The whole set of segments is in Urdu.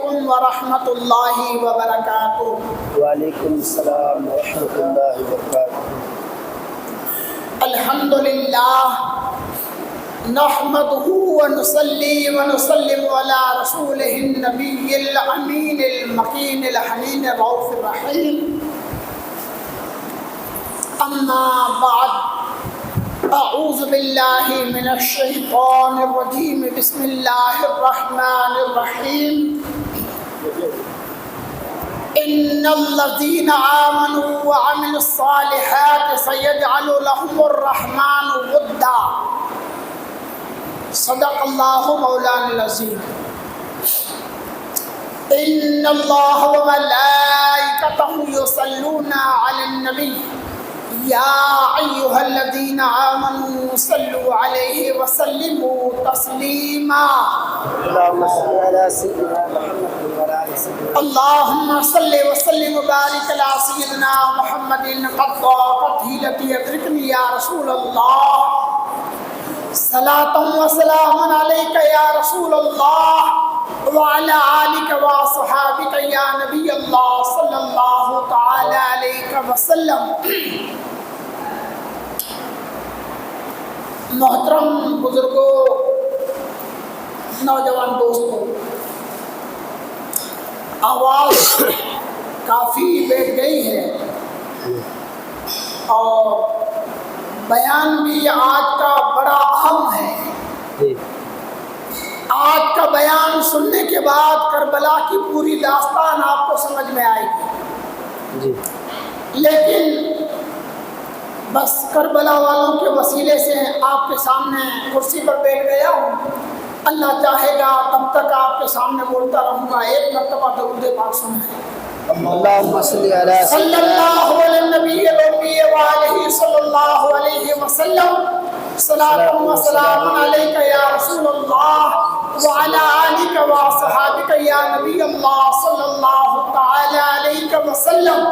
علیکم ورحمۃ اللہ وبرکاتہ۔ وعلیکم السلام ورحمۃ اللہ وبرکاتہ۔ الحمدللہ نحمده ونصلي ونسلم على رسوله النبي الأمين المكين الحنين الرؤوف الرحيم، أما بعد، أعوذ بالله من الشيطان الرجيم، بسم الله الرحمن الرحيم۔ إن الذين آمنوا وعملوا الصالحات سيجعل لهم الرحمن ودا۔ صدق اللہ مولانا العظیم۔ ان اللہ وملائکتہ یصلون علی النبی یا ایھا الذین آمنوا صلوا علیہ وسلموا تسلیما۔ اللهم صل على سيدنا محمد وعلى آل سيدنا اللهم صل وسلم وبارك على سيدنا محمد قد ضاقت حيلتي ادركني يا رسول الله، صلاة وسلام عليك يا رسول الله وعلى آلك وصحابك يا نبي الله صلى الله تعالى عليك وسلم۔ محترم بزرگوں، نوجوان دوستوں، آواز کافی بیٹھ گئی ہے اور بیان بھی آج کا بڑا اہم ہے۔ آج کا بیان سننے کے بعد کربلا کی پوری داستان آپ کو سمجھ میں آئے گی، لیکن بس کربلا والوں کے وسیلے سے آپ کے سامنے کرسی پر بیٹھ گیا ہوں۔ اللہ چاہے گا تب تک آپ کے سامنے بولتا رہوں گا۔ ایک مرتبہ درود پاک سنائیں۔ اللهم صل على صلی اللہ علیہ نبی الامی وآلہ صلی اللہ علیہ وسلم، صلاۃ و سلام علیک یا رسول اللہ وعلی آلک وصحابک یا نبی اللہ صلی اللہ تعالی علیہ وسلم۔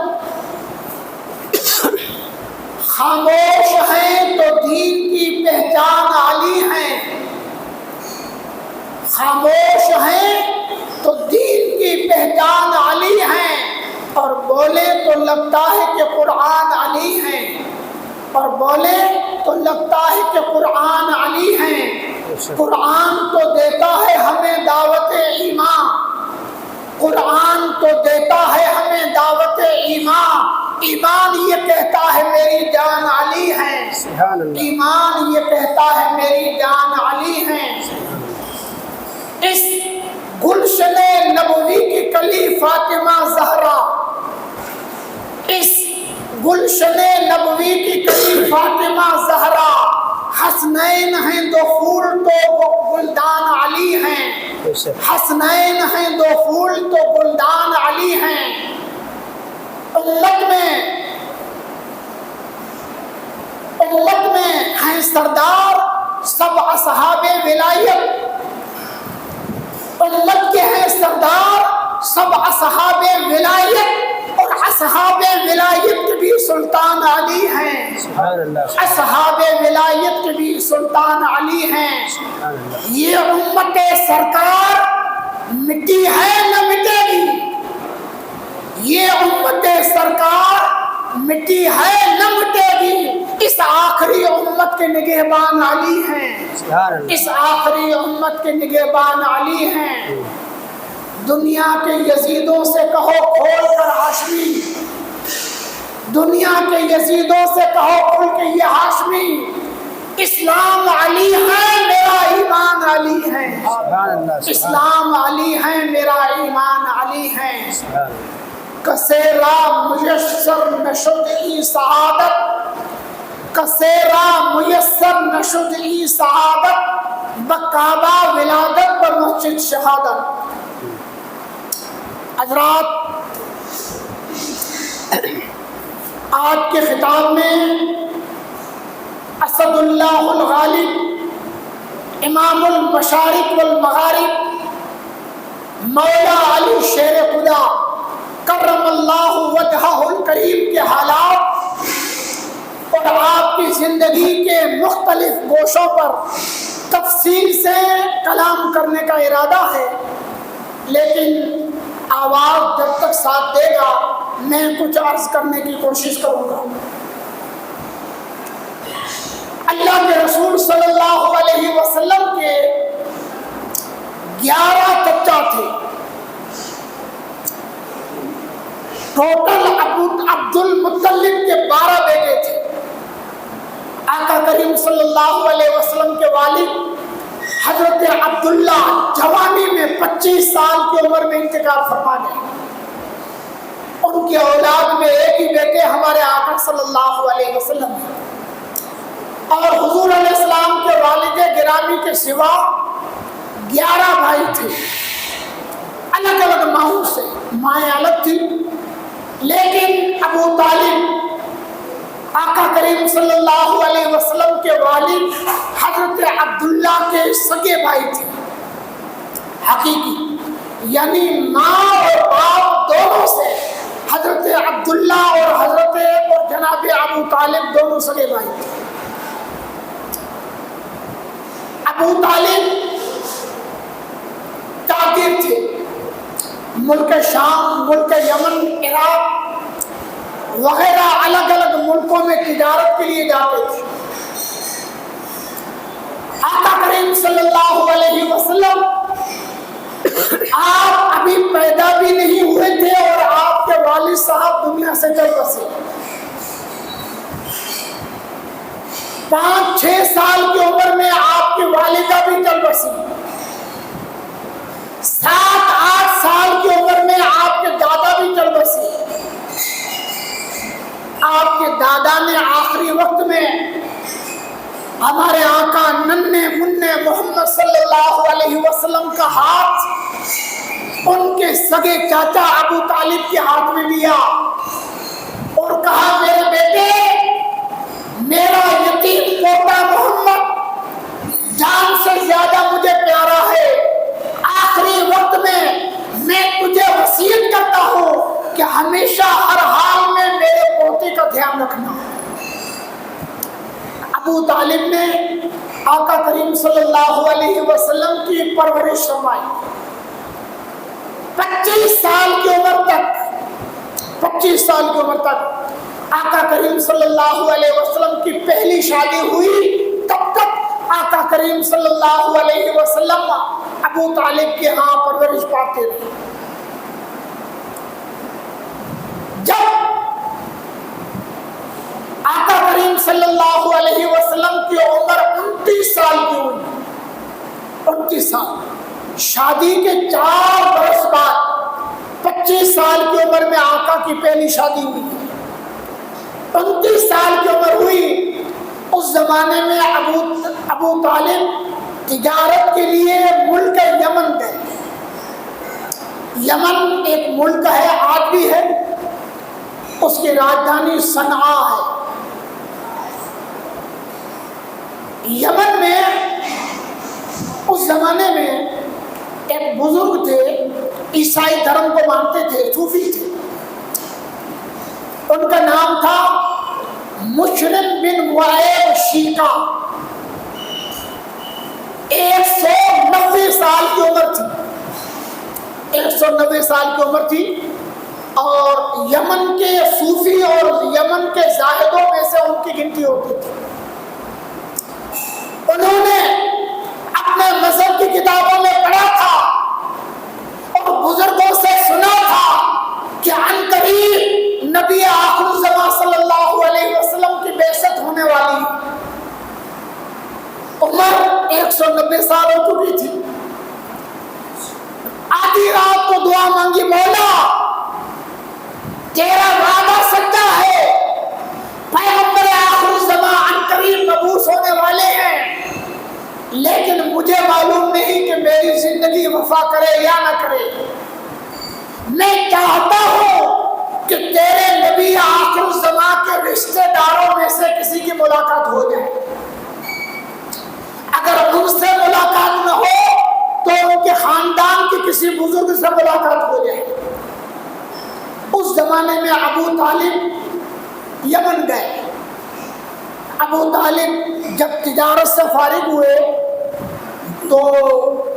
خاموش ہیں تو دین کی پہچان عالی ہیں، خاموش ہیں تو دین کی پہچان علی ہیں، اور بولے تو لگتا ہے کہ قرآن علی ہیں، اور بولے تو لگتا ہے کہ قرآن علی ہیں۔ قرآن تو دیتا ہے ہمیں دعوت ایمان، قرآن تو دیتا ہے ہمیں دعوت ایمان۔ ایمان یہ کہتا ہے میری جان علی ہے، ایمان یہ کہتا ہے میری جان علی ہے۔ اس گلشن نبوی کی کلی فاطمہ زہرا، اس گلشن نبوی کی کلی فاطمہ زہرا، حسنین ہیں دو پھول تو گلدان علی ہیں، حسنین ہیں دو پھول تو گلدان علی ہیں۔ امت میں ہیں سردار سب اصحاب ولایت، امت کے ہیں سردار سب اصحاب ولایت، اور اصحاب ولایت کے بھی سلطان علی ہیں، اصحاب ولایت کے بھی سلطان علی ہیں۔ یہ امت سرکار مٹی ہے نہ مٹے گی، یہ امت سرکار مٹی ہے نہ مٹے گی۔ اس آخری امت کے نگہبان علی ہیں، اس آخری امت کے نگہبان علی ہیں۔ دنیا کے یزیدوں سے کہو کھول کر ہاشمی، دنیا کے یزیدوں سے کہو کھول کے یہ ہاشمی، اسلام علی ہے میرا ایمان علی ہے، اسلام علی ہے میرا ایمان علی ہے۔ کسیرا میسر نشد ای سعادت، کسیرا میسر نشد ای سعادت، بکعبہ ولادت و مسجد شہادت۔ حضرات، آج کے خطاب میں اسد اللہ الغالب، امام المشارق والمغارب، مولا علی شیر خدا کرم اللہ وجہہ الکریم کے حالات اور آپ کی زندگی کے مختلف گوشوں پر تفصیل سے کلام کرنے کا ارادہ ہے۔ لیکن آواز جب تک ساتھ دے گا میں کچھ عرض کرنے کی کوشش کروں گا۔ اللہ کے رسول صلی اللہ علیہ وسلم کے 11 چچا تھے، ٹوٹل عبد المطلب کے 12 بیٹے تھے۔ آقا کریم صلی اللہ علیہ وسلم کے والد حضرت عبداللہ جوانی میں 25 سال کی عمر میں انتقال فرما گئے۔ ان کی اولاد میں ایک ہی بیٹے ہمارے آقا صلی اللہ علیہ وسلم ہیں، اور حضور علیہ السلام کے والد گرامی کے سوا 11 بھائی تھے، الگ الگ ماؤں سے، مائیں الگ تھی، لیکن ابو طالب آقا کریم صلی اللہ علیہ وسلم کے والد حضرت عبداللہ کے سگے بھائی تھے، حقیقی، یعنی ماں اور باپ دونوں سے حضرت عبداللہ اور جناب ابو طالب دونوں سگے بھائی تھے۔ ابو طالب تاجر تھے، ملک شام، ملک یمن، عراق وغیرہ الگ الگ ملکوں میں تجارت کے لیے جاتے تھے۔ آقا کریم صلی اللہ علیہ وسلم آپ ابھی پیدا بھی نہیں ہوئے تھے اور آپ کے والد صاحب دنیا سے چل بسے۔ 5-6 سال کی عمر میں آپ کی والدہ بھی چل بسی۔ 7-8 سال کی عمر میں آپ کے دادا بھی چل بسے۔ آپ کے دادا نے آخری وقت میں ہمارے آقا ننھے منھے محمد صلی اللہ علیہ وسلم کا ہاتھ ان کے سگے چاچا ابو طالب کے ہاتھ میں دیا اور کہا، میرے بیٹے، میرا یتیم پوتا محمد جان سے زیادہ مجھے پیارا ہے، آخری وقت میں تجھے وصیت کرتا ہوں کہ ہمیشہ ہر حال میں میرے پوتے کا دھیان رکھنا۔ ابو طالب نے آقا کریم صلی اللہ علیہ وسلم کی پرورش فرمائی۔ 25 سال کی عمر تک آقا کریم صلی اللہ علیہ وسلم کی پہلی شادی ہوئی، تب تک آقا کریم صلی اللہ علیہ وسلم ابو طالب کے ہاں پرورش پاتے رہے۔ جب آقا کریم صلی اللہ علیہ وسلم کی عمر 29 سال کی ہوئی، 29 سال، شادی کے 4 برس بعد 25 سال کی عمر میں آقا کی پہلی شادی ہوئی، 29 سال کی عمر ہوئی، اس زمانے میں ابو طالب تجارت کے لیے ملک یمن گئے۔ یمن ایک ملک ہے، آج بھی ہے، اس کی راجدھانی صنعا ہے۔ یمن میں اس زمانے میں ایک بزرگ تھے، عیسائی دھرم کو مانتے تھے، صوفی تھے، ان کا نام تھا مشرف بن وائل شیکا۔ 190 سال کی عمر تھی، 190 سال کی عمر تھی، اور یمن کے صوفی اور یمن کے زاہدوں میں سے ان کی گنتی ہوتی تھی۔ انہوں نے اپنے مذہب کی کتابوں میں پڑھا تھا اور بزرگوں سے سنا تھا کہ عن قریب نبی آخر الزمان صلی اللہ علیہ وسلم کی بعثت ہونے والی۔ عمر 190 سال ہو چکی تھی۔ آدھی رات کو دعا مانگی، مولا تیرا وعدہ سچا ہے، پیغمبر آخر الزمان عن قریب مبعوث ہونے والے ہیں، لیکن مجھے معلوم نہیں کہ میری زندگی وفا کرے یا نہ کرے۔ میں چاہتا ہوں کہ تیرے نبی آخر الزمان کے رشتہ داروں میں سے کسی کی ملاقات ہو جائے، اگر ان سے ملاقات نہ ہو تو ان کے خاندان کے کسی بزرگ سے ملاقات ہو جائے۔ اس زمانے میں ابو طالب یمن گئے۔ ابو طالب جب تجارت سے فارغ ہوئے تو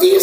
30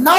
9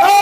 9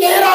13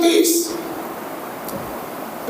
30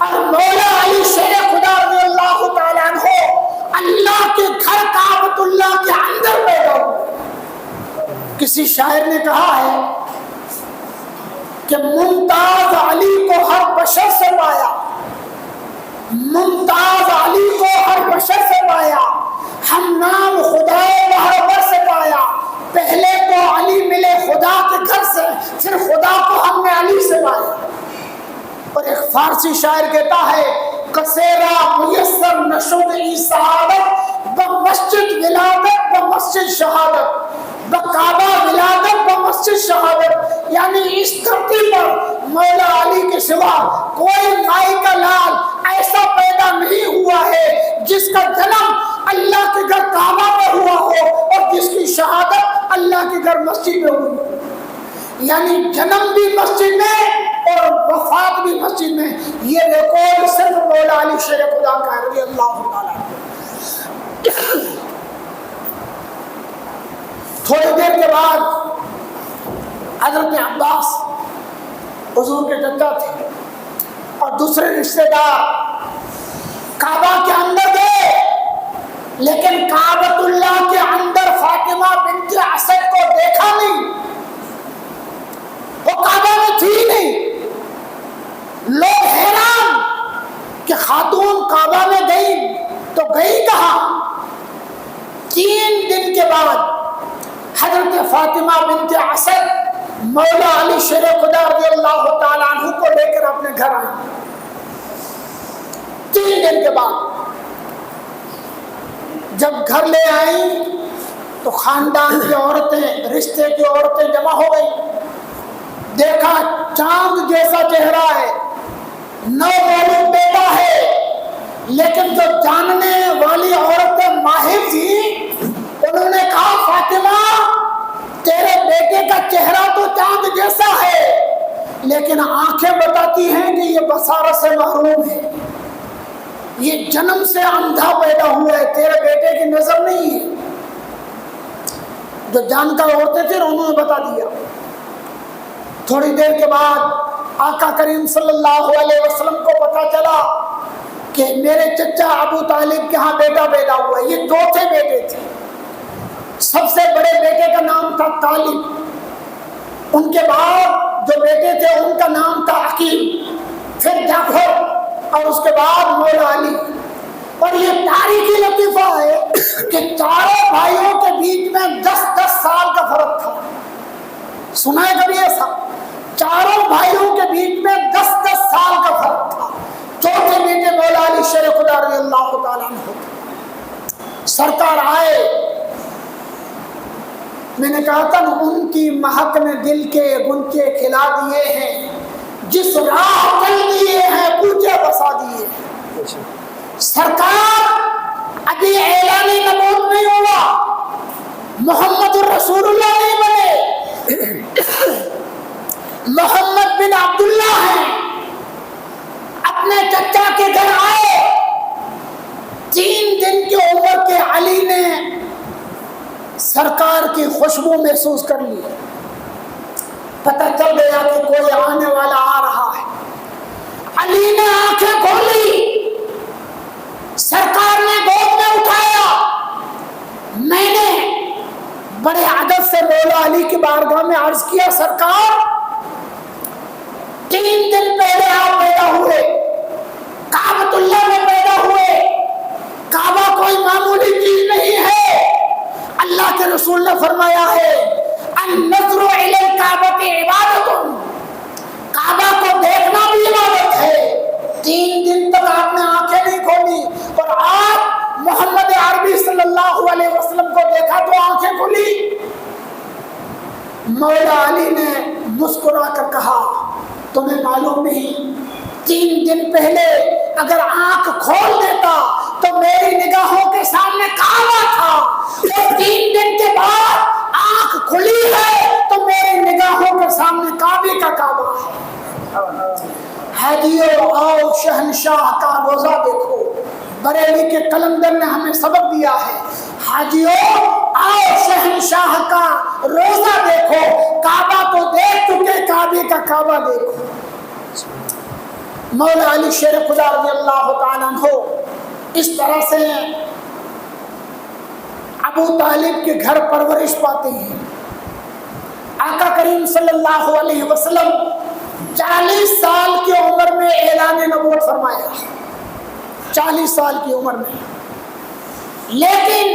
اور مولا علی شیر خدا رضی اللہ تعالیٰ عنہ اللہ کے گھر کعبۃ اللہ کے اندر پیدا ہوئے۔ کسی شاعر نے کہا ہے کہ ممتاز علی کو ہر بشر سے پایا، ممتاز علی کو ہر بشر سے پایا، ہم نام خدا محرور سے پایا، پہلے تو علی ملے خدا کے گھر سے، پھر خدا کو ہم نے علی سے پایا۔ اور ایک فارسی شاعر کہتا ہے کسیرا میسر نشد ای سعادت بمسجد ولادت بمسجد شہادت، بکعبہ ولادت بمسجد شہادت، یعنی اس دھرتی پر مولا علی کے سوا کوئی مائی کا لال ایسا پیدا نہیں ہوا ہے جس کا جنم اللہ کے گھر کعبہ میں ہوا ہو اور جس کی شہادت اللہ کے گھر مسجد میں ہوئی، یعنی جنم بھی مسجد میں اور وفات بھی مسجد میں۔ یہ ریکارڈ صرف مولا علی شیر خدا کا رضی اللہ تعالیٰ۔ تھوڑی دیر کے بعد حضرت عباس حضور کے چچا تھے اور دوسرے رشتے دار کعبہ کے اندر گئے، لیکن کعبۃ اللہ کے اندر فاطمہ بنت اسد کو دیکھا نہیں، وہ کعبہ میں تھی نہیں۔ لوگ حیران کہ خاتون کعبہ میں گئی تو گئی کہاں؟ 3 دن کے بعد حضرت فاطمہ بنت اسد مولا علی شیر خدا رضی اللہ تعالیٰ عنہ کو لے کر اپنے گھر آئے۔ 3 دن کے بعد جب گھر لے آئیں تو خاندان کی عورتیں، رشتے کی عورتیں جمع ہو گئی، دیکھا چاند جیسا چہرہ ہے، نومولود بیٹا ہے، لیکن جو جاننے والی عورتیں ماہر تھی انہوں نے کہا فاطمہ تیرے بیٹے کا چہرہ تو چاند جیسا ہے لیکن آنکھیں بتاتی ہیں کہ یہ بصارت سے محروم ہے، یہ جنم سے اندھا پیدا ہوا ہے، تیرے بیٹے کی نظر نہیں ہے۔ جو جانکار عورتیں تھیں انہوں نے بتا دیا۔ تھوڑی دیر کے بعد آقا کریم صلی اللہ علیہ وسلم کو پتا چلا کہ میرے چچا ابو طالب کے ہاں بیٹا پیدا ہوا ہے۔ یہ 2 تھے بیٹے تھے، سب سے بڑے بیٹے کا نام تھا طالب، ان کے بعد جو بیٹے تھے ان کا نام تھا عقیل، پھر جعفر اور اس کے بعد مولا علی۔ اور یہ تاریخی لطیفہ ہے کہ چاروں بھائیوں کے بیچ میں 10-10 سال کا فرق تھا۔ سنا ہے کبھی ایسا؟ چاروں بھائیوں کے بیچ میں 10-10 سال کا فرق تھا۔ چوتھے بیٹے مولا علی شیر خدا رضی اللہ تعالیٰ عنہ سرکار آئے، میں نے کہا تھا ان کی مہک نے دل کے گنچے کھلا دیے ہیں، جس راہ چل دیے ہیں پوچھے بسا دیے۔ سرکار ابھی اعلان نبوت نہیں ہوا، محمد الرسول اللہ نہیں بنے، محمد بن عبداللہ ہیں۔ اپنے چچا کے گھر آئے، 3 دن کی عمر کے علی نے سرکار کی خوشبو محسوس کر لی، پتہ چل گیا کہ کوئی آنے والا آ رہا ہے۔ علی نے آنکھیں کھولی، سرکار نے گود میں اٹھایا۔ میں نے بڑے ادب سے مولا علی کی بارگاہ میں عرض کیا سرکار 3 دن پہلے آپ پیدا ہوئے، کعبۃ اللہ میں پیدا ہوئے، کعبہ کوئی معمولی چیز نہیں ہے۔ اللہ کے رسول نے فرمایا ہے النظر الی الکعبۃ عبادۃ، کعبہ کو دیکھنا بھی عبادت ہے۔ 3 دن تک آپ نے آنکھیں نہیں کھولی اور آپ محمد عربی صلی اللہ علیہ وسلم کو دیکھا تو آنکھیں کھلی۔ مولا علی نے مسکرا کر کہا تمہیں معلوم نہیں 3 دن پہلے اگر آنکھ کھول دیتا تو میری نگاہوں کے سامنے کعبہ تھا، اور 3 دن کے بعد آنکھ کھلی ہے تو میری نگاہوں کے سامنے کعبے کا کعبہ ہے۔ حاجیو آؤ شہنشاہ کا روزہ دیکھو، بریلی کے قلندر نے ہمیں سبق دیا ہے، حاجیو آؤ شہنشاہ کا روزہ دیکھو، کعبہ تو دیکھ چکے، کعبے کا کعبہ دیکھو۔ مولا علی شیر خدا رضی اللہ تعالیٰ عنہ اس طرح سے ابو طالب کے گھر پرورش پاتے ہیں۔ آقا کریم صلی اللہ علیہ وسلم 40 سال کی عمر میں اعلان نبوت فرمایا، 40 سال کی عمر میں، لیکن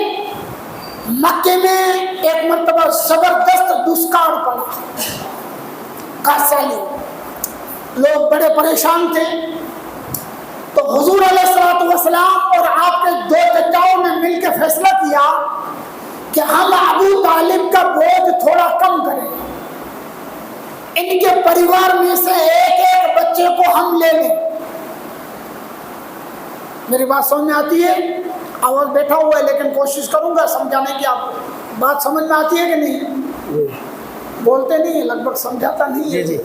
مکے میں ایک مرتبہ زبردست دشکار پڑا، قحطی، لوگ بڑے پریشان تھے۔ تو حضور علیہ الصلوۃ والسلام اور آپ کے 2 چچاؤں نے مل کے فیصلہ کیا کہ ہم ابو طالب کا بوجھ تھوڑا کم کریں، ان کے پریوار میں سے ایک ایک بچے کو ہم لے لیں۔ میری بات سمجھ میں آتی ہے؟ آواز بیٹھا ہوا ہے لیکن کوشش کروں گا سمجھانے کی۔ آپ بات سمجھ میں آتی ہے کہ نہیں؟ بولتے نہیں، لگ بھگ سمجھاتا نہیں ہے۔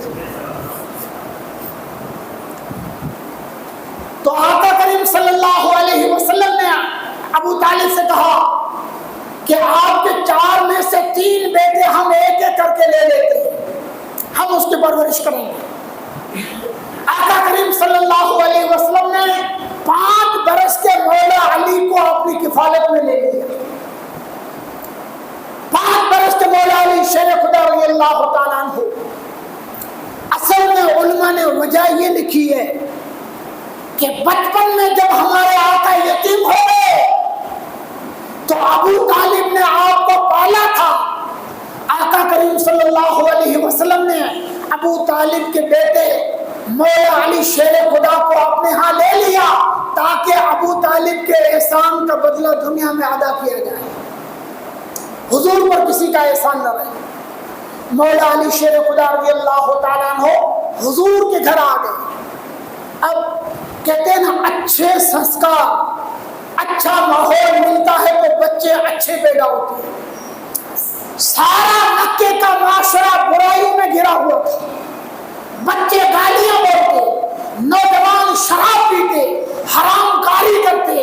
تو آقا کریم صلی اللہ علیہ وسلم نے ابو طالب سے کہا کہ آپ کے 4 میں سے 3 بیٹے ہم ایک ایک کر کے لے لیتے ہیں، ہم اس کی پرورش کریں گے۔ آقا کریم صلی اللہ علیہ وسلم نے 5 برس کے مولا علی کو اپنی کفالت میں لے لیا۔ 5 برس کے مولا علی شیر خدا رضی اللہ تعالیٰ عنہ۔ اصل میں علماء نے وجہ یہ لکھی ہے کہ بچپن میں جب ہمارے آقا یتیم ہو گئے تو ابو طالب نے آپ کو پالا تھا۔ آقا کریم صلی اللہ علیہ وسلم نے ابو طالب کے بیٹے مولا علی شیر خدا کو اپنے ہاں لے لیا تاکہ ابو طالب کے احسان کا بدلہ دنیا میں ادا کیا جائے، حضور پر کسی کا احسان نہ رہے۔ مولا علی شیر خدا رضی اللہ تعالیٰ عنہ حضور کے گھر آ گئے۔ اب کہتے ہیں نا، اچھے سنسکار، اچھا ماحول ملتا ہے تو بچے اچھے پیدا ہوتے ہیں۔ سارا مکے کا معاشرہ برائیوں میں گھرا ہوا تھا، بچے گالیاں بولتے، نوجوان شراب پیتے، حرام کاری کرتے،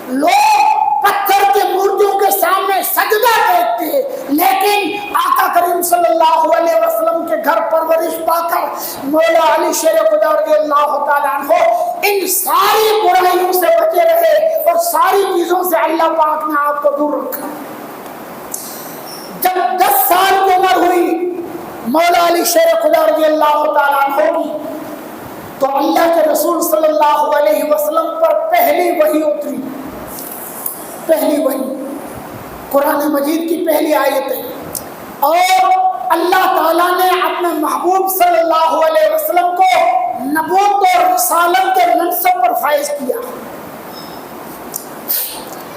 لوگ پتھر کے مورتیوں کے سامنے سجدہ دیکھتے، لیکن آقا کریم صلی اللہ علیہ وسلم کے گھر پرورش پا کر مولا علی شیر خدا رضی اللہ تعالیٰ عنہ ان ساری برائیوں سے بچے رہے اور ساری چیزوں سے اللہ پاک نے آپ کو دور رکھا۔ جب 10 سال کی عمر ہوئی مولا علی شیر خدا رضی اللہ تعالیٰ عنہ کی، تو اللہ کے رسول صلی اللہ علیہ وسلم پر پہلی وحی اتری، پہلی وحی قرآن مجید کی پہلی آیت ہے، اور اللہ تعالیٰ نے اپنے محبوب صلی اللہ علیہ وسلم کو نبوت اور رسالت کے منصب پر فائز کیا۔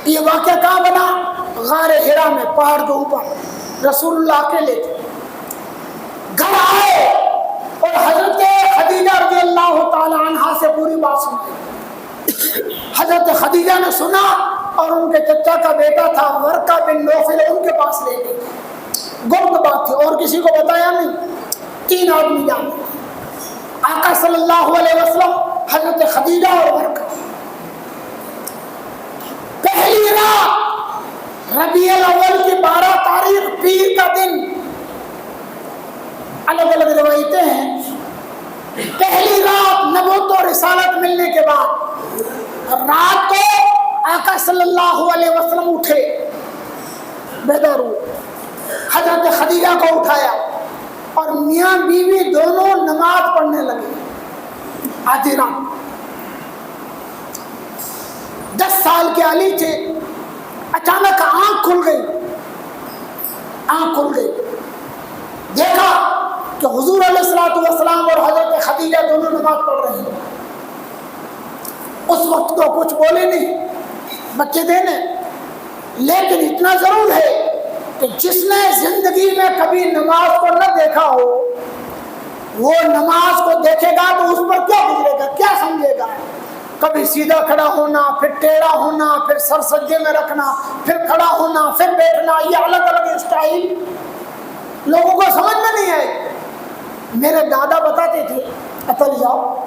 یہ واقعہ کہاں بنا؟ غار حرا میں، پہاڑ کے اوپر رسول اللہ کے لے گھر آئے اور حضرت خدیجہ رضی اللہ تعالی عنہا سے پوری بات سنی۔ حضرت خدیجہ نے سنا اور ان کے چچا کا بیٹا تھا ورقہ بن نوفل، ان کے پاس لے گئے۔ گپت بات تھی اور کسی کو بتایا نہیں، 3 آدمی جانے، آقا صلی اللہ علیہ وسلم، حضرت خدیجہ اور ورقہ۔ پہلی رات ربیع الاول کی 12 تاریخ پیر کا دن، الگ الگ روایتیں ہیں۔ پہلی رات نبوت اور رسالت ملنے کے بعد رات کو آقا صلی اللہ علیہ وسلم اٹھے، بیدار ہوئے، حضرت خدیجہ کو اٹھایا اور میاں بیوی دونوں نماز پڑھنے لگے آدھی رات۔ 10 سال کے علی تھے، اچانک آنکھ کھل گئی، آنکھ کھل گئی، دیکھا کہ حضور علیہ الصلوۃ والسلام اور حضرت خدیجہ دونوں نماز پڑھ رہے ہیں۔ اس وقت تو کچھ بولے نہیں، بچے دینے، لیکن اتنا ضرور ہے کہ جس نے زندگی میں کبھی نماز کو نہ دیکھا ہو وہ نماز کو دیکھے گا تو اس پر کیا گزرے گا، کیا سمجھے گا؟ کبھی سیدھا کھڑا ہونا، پھر ٹیڑھا ہونا، پھر سر سجدے میں رکھنا، پھر کھڑا ہونا، پھر بیٹھنا، یہ الگ الگ اسٹائل لوگوں کو سمجھ میں نہیں آئے۔ میرے دادا بتاتے تھے اتل جاؤ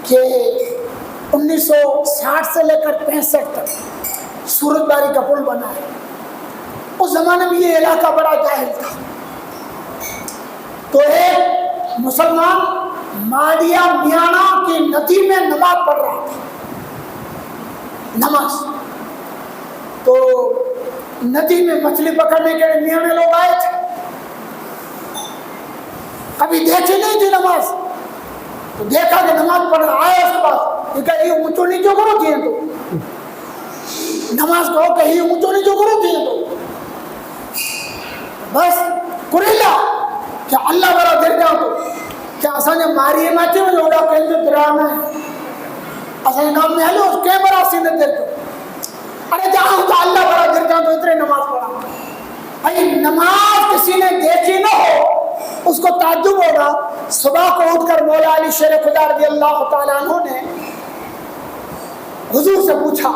کہ 1960 سے لے کر 65 تک سورج باری کا پل بنا ہے۔ اس زمانے میں یہ علاقہ بڑا جاہل تھا، تو ایک مسلمان ماڈیا میانا کی ندی میں نماز پڑھ رہا تھا. نماز تو ندی میں مچھلی پکڑنے کے لیے میاں میں لوگ آئے تھے, کبھی دیکھی نہیں تھی نماز, تو دیکھا کہ نماز پڑھ رہا ہے. اس کے بعد یہ کہ یہ اونچو نیچو کرو دیے تو نماز کہو کہ یہ اونچو نیچو کرو دیے تو بس کریلا کہ اللہ بڑا دیر جاؤ تو کیا اسانے ماری ماچی میں جوڑا کہیں جو درانا ہے اسانے کام میں ہلو کیمرہ سینے دیر تو ارے جاؤں تو اللہ بڑا دیر جاؤں تو اتنے نماز پڑھا. ارے نماز کسی نے دیکھی نہ ہو اس کو تعجب ہوگا. صبح کو اٹھ کر مولا علی شیر خدا رضی اللہ تعالیٰ عنہ نے حضور سے پوچھا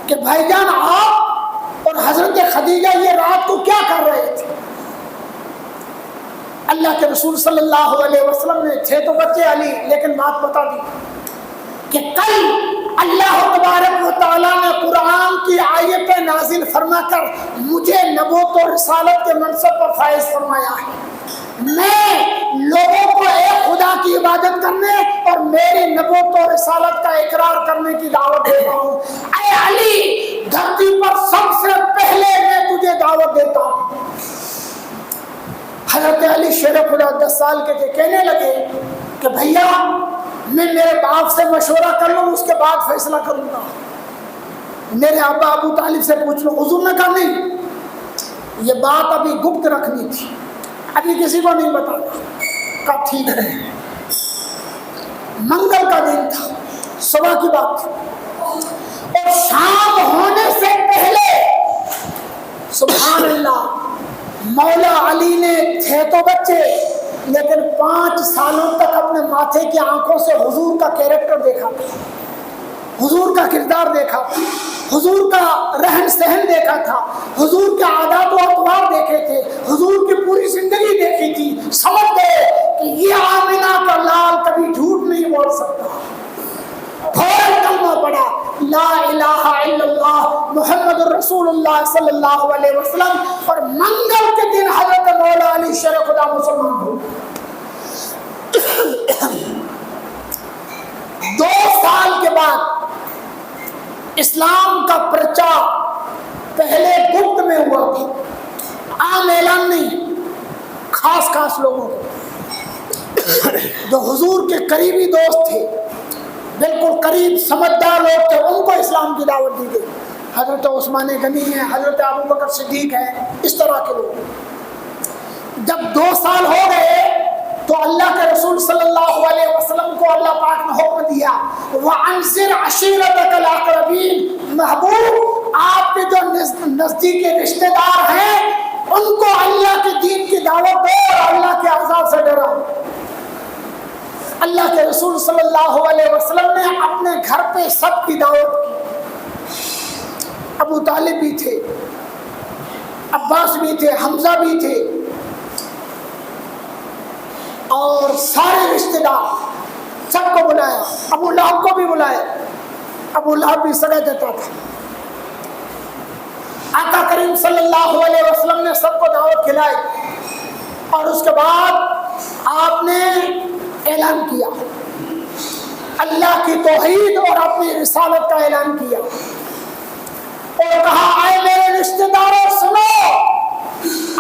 کہ بھائی جان آپ اور حضرت خدیجہ یہ رات کو کیا کر رہے تھے؟ اللہ کے رسول صلی اللہ علیہ وسلم نے تھے تو بچے علی, لیکن بات بتا دی کہ کل اللہ تبارک و تعالیٰ نے قرآن کی آیتیں نازل فرما کر مجھے نبوت و رسالت کے منصب پر فائز فرمایا ہے. میں لوگوں کو ایک خدا کی عبادت کرنے اور میری نبوت و رسالت کا اقرار کرنے کی دعوت دیتا ہوں. اے علی, دھرتی پر سب سے پہلے میں تجھے دعوت دیتا ہوں. حضرت علی شیر خدا 10 سال کے تھے, کہنے لگے کہ بھیا میں میرے باپ سے مشورہ کر لوں, اس کے بعد فیصلہ کروں گا. میرے ابا ابو طالب سے پوچھ لو. حضور نے کہا نہیں, یہ بات ابھی گپت رکھنی تھی, ابھی کسی کو نہیں بتانا. کہا ٹھیک ہے. منگل کا دن تھا, صبح کی بات تھی, اور شام ہونے سے پہلے سبحان اللہ مولا علی نے تھے تو بچے لیکن 5 سالوں تک اپنے ماتھے کی آنکھوں سے حضور کا کیریکٹر دیکھا تھا, حضور کا کردار دیکھا تھا, حضور کا رہن سہن دیکھا تھا, حضور کے عادات و اطوار دیکھے تھے, حضور کی پوری زندگی دیکھی تھی. سمجھ گئے کہ یہ آمنہ کا لال کبھی جھوٹ نہیں بول سکتا. فوراً کلمہ پڑھا لا الہ الا اللہ محمد الرسول اللہ صلی اللہ علیہ وسلم, اور منگل کے دن حضرت مولا علی شیر خدا مسلمان ہو. 2 سال کے بعد اسلام کا پرچار پہلے گپت میں ہوا تھا, عام اعلان نہیں, خاص لوگوں کو جو حضور کے قریبی دوست تھے, بالکل قریب سمجھدار لوگ تھے, ان کو اسلام کی دعوت دی گئی. حضرت عثمان غنی ہیں, حضرت ابو بکر صدیق ہیں, اس طرح کے لوگ. جب 2 سال ہو گئے تو اللہ کے رسول صلی اللہ علیہ وسلم کو اللہ پاک نے حکم دیا وَأَنذِرْ عَشِيرَتَكَ الْأَقْرَبِينَ, محبوب آپ کے جو نزدیکی رشتہ دار ہیں ان کو اللہ کے دین کی دعوت دو اور اللہ کے عذاب سے ڈراؤ. اللہ کے رسول صلی اللہ علیہ وسلم نے اپنے گھر پہ سب کی دعوت کی. ابو طالب بھی تھے, عباس بھی تھے, حمزہ بھی تھے, اور سارے رشتہ دار سب کو بلایا. ابو لہب کو بھی بلایا, ابو لہب بھی سڑا دیتا تھا. آقا کریم صلی اللہ علیہ وسلم نے سب کو دعوت کھلائی, اور اس کے بعد آپ نے اعلان کیا اللہ کی توحید اور اپنی رسالت کا اعلان کیا, اور کہا اے میرے رشتہ داروں سنو,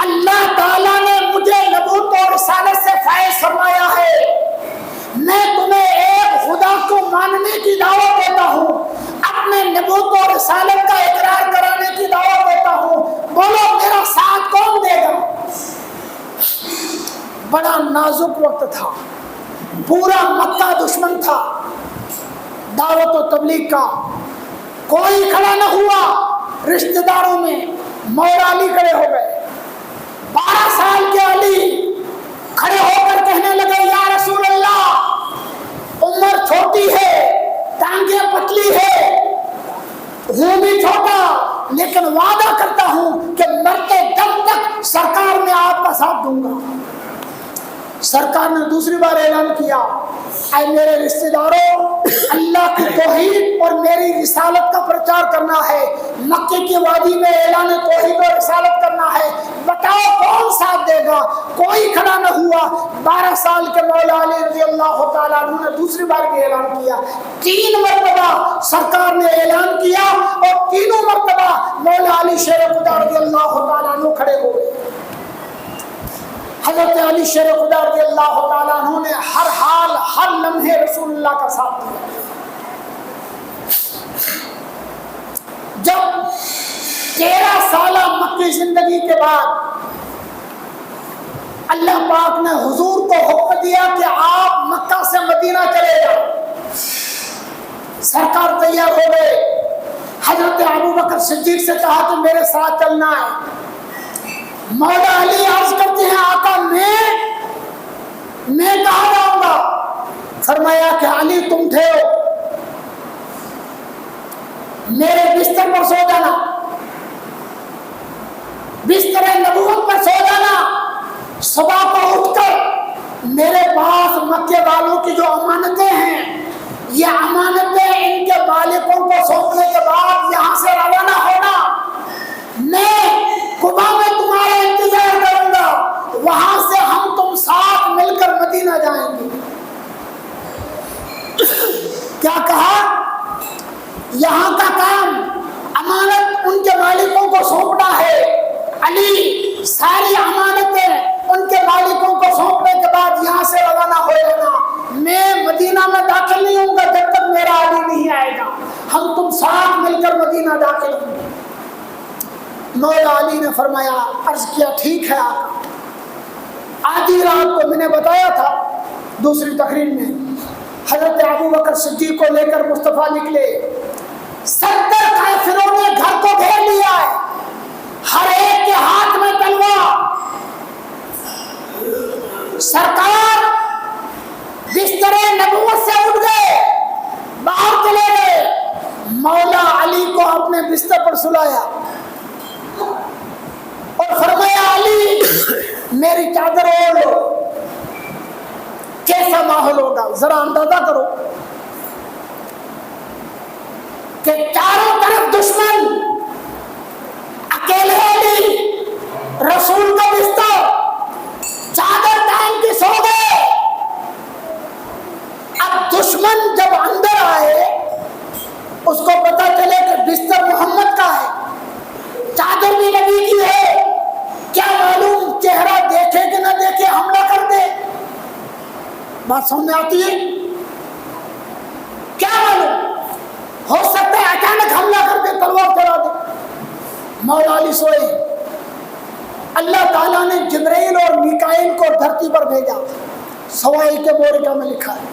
اللہ تعالیٰ نے مجھے نبوت اور رسالت سے فائز فرمایا ہے. میں تمہیں ایک خدا کو ماننے کی دعوت دیتا ہوں, اپنے نبوت اور رسالت کا اقرار کرانے کی دعوت دیتا ہوں. بولو میرا ساتھ کون دے گا؟ بڑا نازک وقت تھا, پورا مکہ دشمن تھا, دعوت و تبلیغ کا کوئی کھڑا نہ ہوا. رشتہ داروں میں مولا علی کھڑے ہو گئے. 12 سال کے علی کھڑے ہو کر کہنے لگے یا رسول اللہ, عمر چھوٹی ہے, ٹانگیں پتلی ہے, ہوں بھی چھوٹا, لیکن وعدہ کرتا ہوں کہ مرتے دم تک سرکار میں آپ کا ساتھ دوں گا. سرکار نے دوسری بار اعلان کیا، اے میرے رشتہ داروں، اللہ کی توحید اور میری رسالت کا پرچار کرنا ہے، مکے کی وادی میں اعلان توحید اور رسالت کرنا ہے، بتاؤ کون ساتھ دے گا؟ کوئی کھڑا نہ ہوا۔ 12 سال کے مولا علی رضی اللہ تعالیٰ عنہ نے دوسری بار بھی اعلان کیا۔ 3 مرتبہ سرکار نے اعلان کیا اور تینوں مرتبہ مولا علی شیر خدا رضی اللہ تعالیٰ عنہ کھڑے ہوئے۔ حضرت علی شیر خدا رضی اللہ تعالیٰ عنہ نے ہر حال ہر لمحے رسول اللہ کا ساتھ دیا۔ جب 13 سالہ مکی زندگی کے بعد اللہ پاک نے حضور کو حکم دیا کہ آپ مکہ سے مدینہ چلے جاؤ، سرکار تیار ہو گئے۔ حضرت ابوبکر صدیق سے کہا کہ میرے ساتھ چلنا ہے۔ مولا علی عرض کرتے ہیں آقا میں کہاں جاؤں گا؟ فرمایا کہ علی تم ٹھہرو، میرے بستر پر سو جانا، بستر نبوت پر سو جانا، صبح کو اٹھ کر میرے پاس مکے والوں کی جو امانتیں ہیں یہ امانتیں ان کے مالکوں کو سونپنے کے بعد یہاں سے روانہ ہونا، میں قبا میں تمہارا انتظار کروں گا، وہاں سے ہم تم ساتھ مل کر مدینہ جائیں گے۔ کیا کہا؟ یہاں کا کام امانت ان کے مالکوں کو سونپنا ہے، علی ساری امانتیں ان کے مالکوں کو سونپنے کے بعد یہاں سے روانہ ہو جانا، میں مدینہ میں داخل نہیں ہوں گا جب تک میرا علی نہیں آئے گا، ہم تم ساتھ مل کر مدینہ داخل ہوں گے۔ مولا علی نے فرمایا، عرض کیا ٹھیک ہے آقا۔ آدھی رات کو میں نے بتایا تھا دوسری تقریر میں، حضرت ابوبکر صدیق کو لے کر مصطفیٰ نکلے، 70 کافروں نے گھر کو گھیر لیا ہے، ہر ایک کے ہاتھ میں تلوار۔ سرکار بستر نبوت سے اٹھ گئے، باہر چلے گئے، مولا علی کو اپنے بستر پر سلایا اور فرمایا علی میری چادر اوڑھ لو۔ کیسا ماحول ہوگا ذرا اندازہ کرو کہ چاروں طرف دشمن، اکیلے علی، رسول کا بستر، چادر تان کے سو گئے۔ اب دشمن جب اندر آئے اس کو پتا چلے کہ بستر محمد کا ہے، چادر بھی نبی کی ہے، کیا معلوم چہرہ دیکھے کہ نہ دیکھے حملہ کر دے۔ بات سمجھ میں آتی ہے؟ کیا معلوم، ہو سکتا ہے اچانک حملہ کر دے، تلوار چلا دے۔ مولا علی سوئے، اللہ تعالیٰ نے جبرائیل اور میکائیل کو دھرتی پر بھیجا، سوائی کے مورکہ میں لکھا ہے۔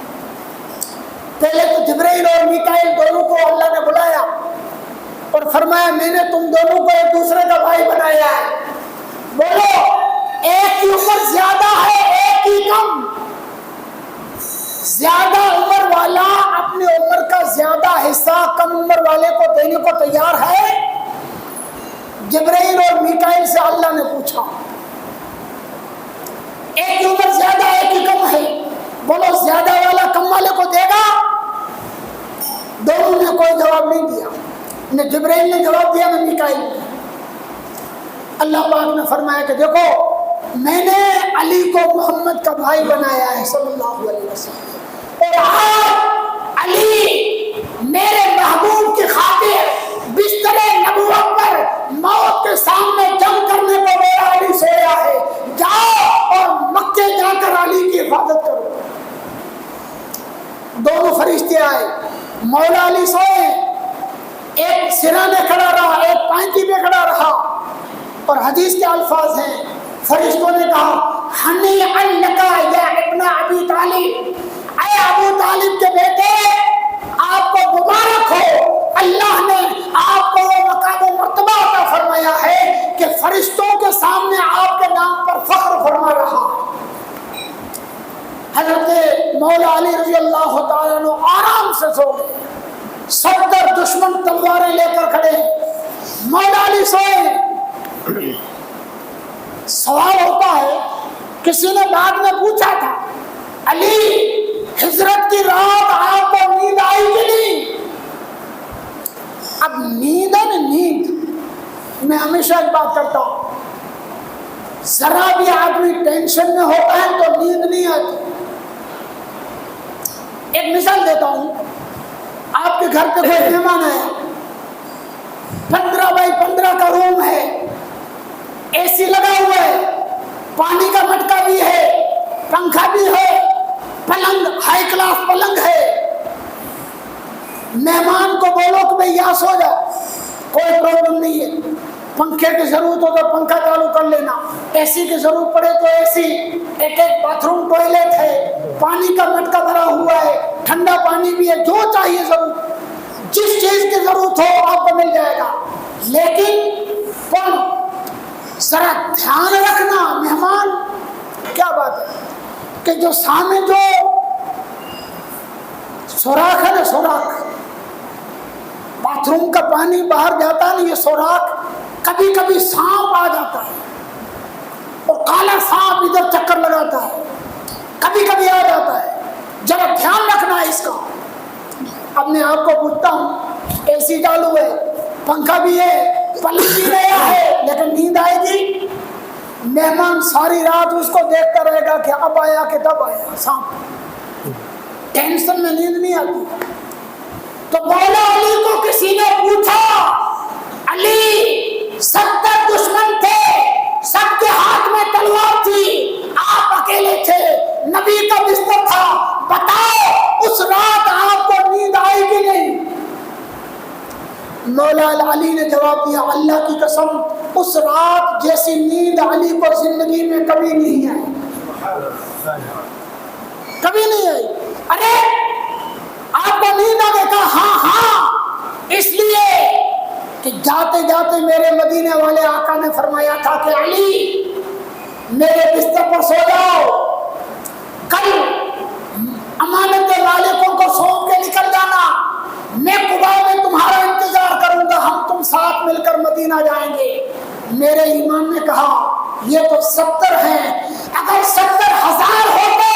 پہلے تو جبرائیل اور میکائیل دونوں کو اللہ نے بلایا اور فرمایا میں نے تم دونوں کو ایک دوسرے کا بھائی بنایا ہے، بولو ایک کی عمر زیادہ ہے ایک کی کم، زیادہ عمر والا اپنی عمر کا زیادہ حصہ کم عمر والے کو دینے کو تیار ہے؟ جبرائیل اور میکائیل سے اللہ نے پوچھا، ایک کی عمر زیادہ ایک کی کم ہے، بولو زیادہ والا کم والے کو دے گا؟ دونوں نے کوئی جواب نہیں دیا، نہ جبرائیل نے جواب دیا نہ میکائیل نے۔ اللہ پاک نے فرمایا کہ دیکھو میں نے علی کو محمد کا بھائی بنایا ہے صلی اللہ علیہ وسلم، اور آپ علی میرے محبوب کی خاطر بستر نبوت پر موت کے سامنے جنگ کرنے کو میرا علی سویا ہے، جاؤ اور مکے جا کر علی کی حفاظت کرو۔ دونوں فرشتے آئے، مولا علی سوئے، ایک سرانے کھڑا رہا ایک پائنتی پہ کھڑا رہا، اور حدیث کے الفاظ ہیں فرشتوں نے کہا ہنیئا لک یا ابن ابی طالب، اے ابو طالب کے بیٹے آپ کو مبارک ہو، اللہ نے آپ کو وہ مقام و مرتبہ عطا فرمایا ہے کہ فرشتوں کے سامنے آپ کے نام پر فخر فرما رہا۔ حضرت مولا علی رضی اللہ تعالیٰ عنہ آرام سے سو گئے، 70 دشمن تلواریں لے کر کھڑے، مولا علی سوئے۔ سوال ہوتا ہے کہ کسی نے بعد میں پوچھا تھا علی ہجرت کی رات آپ کو نیند آئی کہ نہیں؟ اب نیند ہے نا نیند، میں ہمیشہ ایک بات کرتا ہوں، ذرا بھی آدمی ٹینشن میں ہوتا ہے تو نیند نہیں آتی۔ ایک مثال دیتا ہوں، آپ کے گھر پہ کوئی مہمان آیا، 15x15 کا روم ہے، اے سی لگا ہوا ہے، پانی کا مٹکا بھی ہے، پنکھا بھی ہے، پلنگ ہائی کلاس پلنگ ہے۔ مہمان کو بولو کہ بھئی یہاں سو جاؤ، کوئی پرابلم نہیں ہے، پنکھے کی ضرورت ہو تو پنکھا چالو کر لینا، اے سی کی ضرورت پڑے تو اے سی، ایک باتھ روم ٹوائلٹ ہے، پانی کا مٹکا بھرا ہوا ہے، ٹھنڈا پانی بھی ہے، جو چاہیے ضرورت، جس چیز کی ضرورت ہو آپ کو مل جائے گا۔ لیکن ذرا دھیان رکھنا مہمان، کیا بات ہے کہ جو سامنے جو سوراخ ہے نا، سوراخ باتھ روم کا پانی باہر جاتا ہے نا، یہ سوراخ کبھی کبھی سانپ آ جاتا ہے اور کالا سانپ ادھر چکر لگاتا ہے، کبھی کبھی آ جاتا ہے، ذرا دھیان رکھنا ہے اس کا۔ اب میں آپ کو پوچھتا ہوں، اے سی چالو ہے، پنکھا بھی ہے، پلنگ بھی نیا ہے، لیکن نیند آئے گی؟ مہمان ساری رات اس کو دیکھتا رہے گا کہ اب آیا کہ تب آیا سانپ، ٹینشن میں نیند نہیں آتی۔ تو مولا علی کو کسی نے پوچھا، علی 70 دشمن تھے، سب کے ہاتھ میں تلوار تھی، آپ اکیلے تھے، نبی کا بستر تھا، بتاؤ اس رات آپ کو نیند آئی کہ نہیں؟ مولا علی نے جواب دیا، اللہ کی قسم اس رات جیسی نیند علی کو زندگی میں کبھی نہیں آئی، کبھی نہیں آئی۔ ارے آپ کو نیند آ گئی؟ کہا ہاں ہاں، اس لیے کہ جاتے جاتے میرے مدینے والے آقا نے فرمایا تھا کہ علی میرے بستر پر سو جاؤ، کل امانت مالکوں کو سونپ کے نکل جانا، میں قبا میں تمہارا انتظار کروں گا، ہم تم ساتھ مل کر مدینہ جائیں گے۔ میرے ایمان نے کہا یہ تو 70 ہیں، اگر 70,000 ہوتے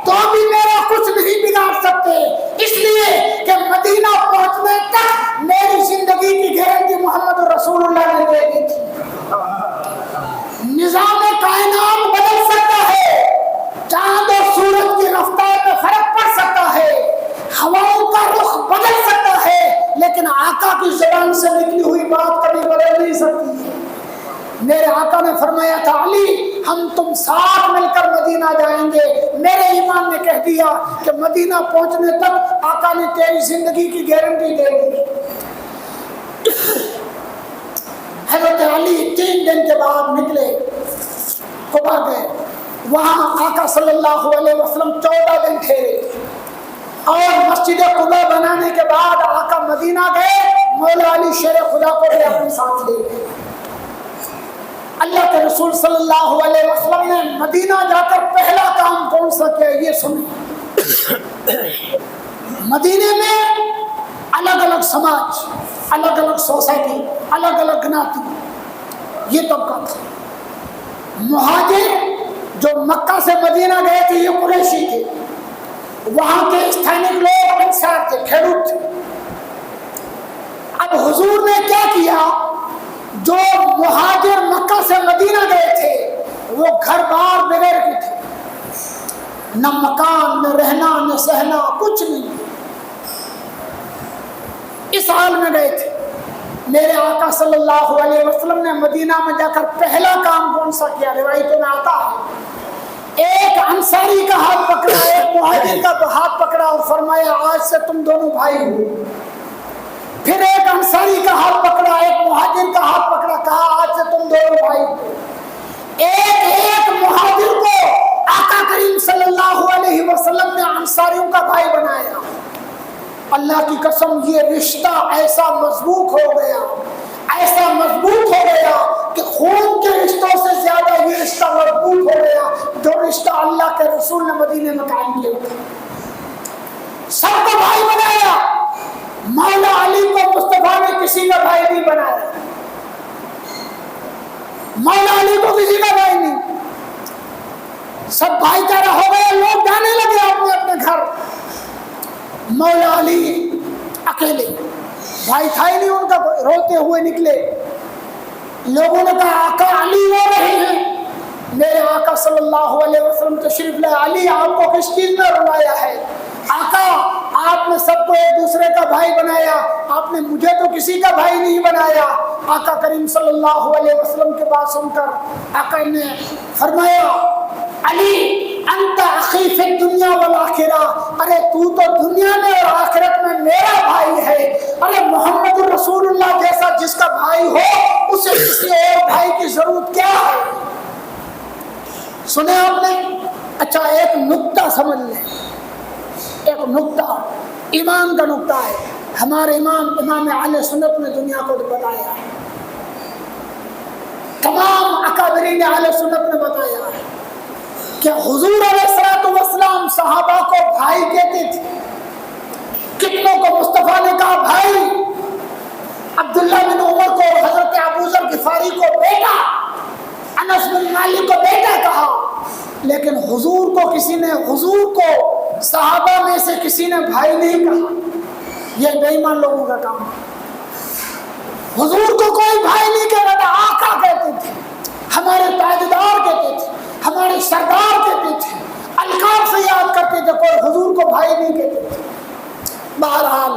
تو بھی میرا کچھ نہیں بگاڑ سکتے، اس لیے کہ مدینہ پہنچنے تک میری زندگی کی گارنٹی محمد رسول اللہ نے دے دی تھی۔ نظام کائنات بدل سکتا ہے، چاند اور سورج کی رفتار میں فرق پڑ سکتا ہے، ہواؤں کا رخ بدل سکتا ہے، لیکن آقا کی زبان سے نکلی ہوئی بات کبھی بدل نہیں سکتی۔ میرے آقا نے فرمایا تھا علی ہم تم ساتھ مل کر مدینہ جائیں گے، میرے ایمان نے کہہ دیا کہ مدینہ پہنچنے تک آقا نے تیری زندگی کی گارنٹی دے دی۔ حضرت علی 3 دن کے بعد نکلے، قبا گئے، وہاں آقا صلی اللہ علیہ وسلم 14 دن ٹھہرے، اور مسجد قبا بنانے کے بعد آقا مدینہ گئے، مولا علی شیر خدا کو بھی اپنے ساتھ لے گئے۔ اللہ کے رسول صلی اللہ علیہ وسلم نے مدینہ جا کر پہلا کام کون سا کیا یہ سنیں۔ مدینے میں الگ الگ سماج، الگ الگ سوسائٹی، الگ الگ گناتی، یہ طبقہ تھا۔ مہاجر جو مکہ سے مدینہ گئے تھے یہ قریشی تھے، وہاں کے استھانک لوگ انصار تھے، کھیڑوت تھے۔ اب حضور نے کیا کیا، جو مہاجر مکہ سے مدینہ گئے تھے وہ گھر بار بغیر کے تھے، نہ مکان، نہ رہنا، نہ سہنا، کچھ نہیں، اس حال میں گئے تھے۔ میرے آقا صلی اللہ علیہ وسلم نے مدینہ میں جا کر پہلا کام کون سا کیا، روایتوں میں آتا ہے، ایک انصاری کا ہاتھ پکڑا، ایک مہاجر کا ہاتھ پکڑا اور فرمایا آج سے تم دونوں بھائی ہو۔ پھر ایک انصاری کا ہاتھ پکڑا، ایک مہاجر کا ہاتھ پکڑا، کہا آج سے تم دونوں بھائی ہو۔ ایک مہاجر کو آقا کریم صلی اللہ علیہ وسلم نے انصاریوں کا بھائی بنایا۔ اللہ کی قسم یہ رشتہ ایسا مضبوط ہو گیا، ایسا مضبوط ہو گیا کہ خون کے رشتوں سے زیادہ یہ رشتہ مضبوط ہو گیا جو رشتہ اللہ کے رسول نے مدینے میں قائم کیا تھا۔ سب کو بھائی بنایا، مولا علی کو مصطفیٰ نے کسی کا بھائی نہیں بنایا، مولا علی کو کسی کا بھائی نہیں۔ سب بھائی چارہ ہو گئے، لوگ جانے لگے اپنے اپنے گھر، مولا علی اکیلے، بھائی تھا ہی نہیں ان کا، روتے ہوئے نکلے۔ لوگوں نے کہا آقا علی رو رہے ہیں۔ میرے آقا صلی اللہ علیہ وسلم تشریف لائے، علی آپ کو کس چیز میں رلایا ہے؟ آقا آپ نے سب کو ایک دوسرے کا بھائی بنایا، آپ نے مجھے تو کسی کا بھائی نہیں بنایا۔ آقا کریم صلی اللہ علیہ وسلم کی بات سن کر آقا نے فرمایا علی انت اخی فی الدنیا والآخرہ، ارے تو دنیا میں اور آخرت میں میرا بھائی ہے۔ ارے محمد رسول اللہ جیسا جس کا بھائی ہو اسے کسی اور بھائی کی ضرورت کیا ہے؟ سنے آپ نے؟ اچھا ایک نکتہ سمجھ لیں، ایک نکتہ ایمان کا نکتہ ہے، ہمارے امام اہل سنت نے دنیا کو بتایا، تمام اکابرین اہل سنت نے بتایا کہ حضور علیہ الصلوۃ والسلام صحابہ کو بھائی کہتے تھے۔ کتنوں کو مصطفیٰ نے کہا بھائی، عبداللہ بن عمر کو، حضرت ابو ذر غفاری کو بیٹا، انس بن مالک کو بیٹا کہا، لیکن حضور کو صحابہ میں سے کسی نے بھائی نہیں کہا۔ یہ بے ایمان لوگوں کا کام ہے۔ حضور کو کوئی بھائی نہیں کہتا تھا، آقا کہتے تھے، ہمارے تاجدار کہتے تھے، ہمارے سردار کہتے تھے، القاب سے یاد کرتے تھے، کوئی حضور کو بھائی نہیں کہتے تھے۔ بہرحال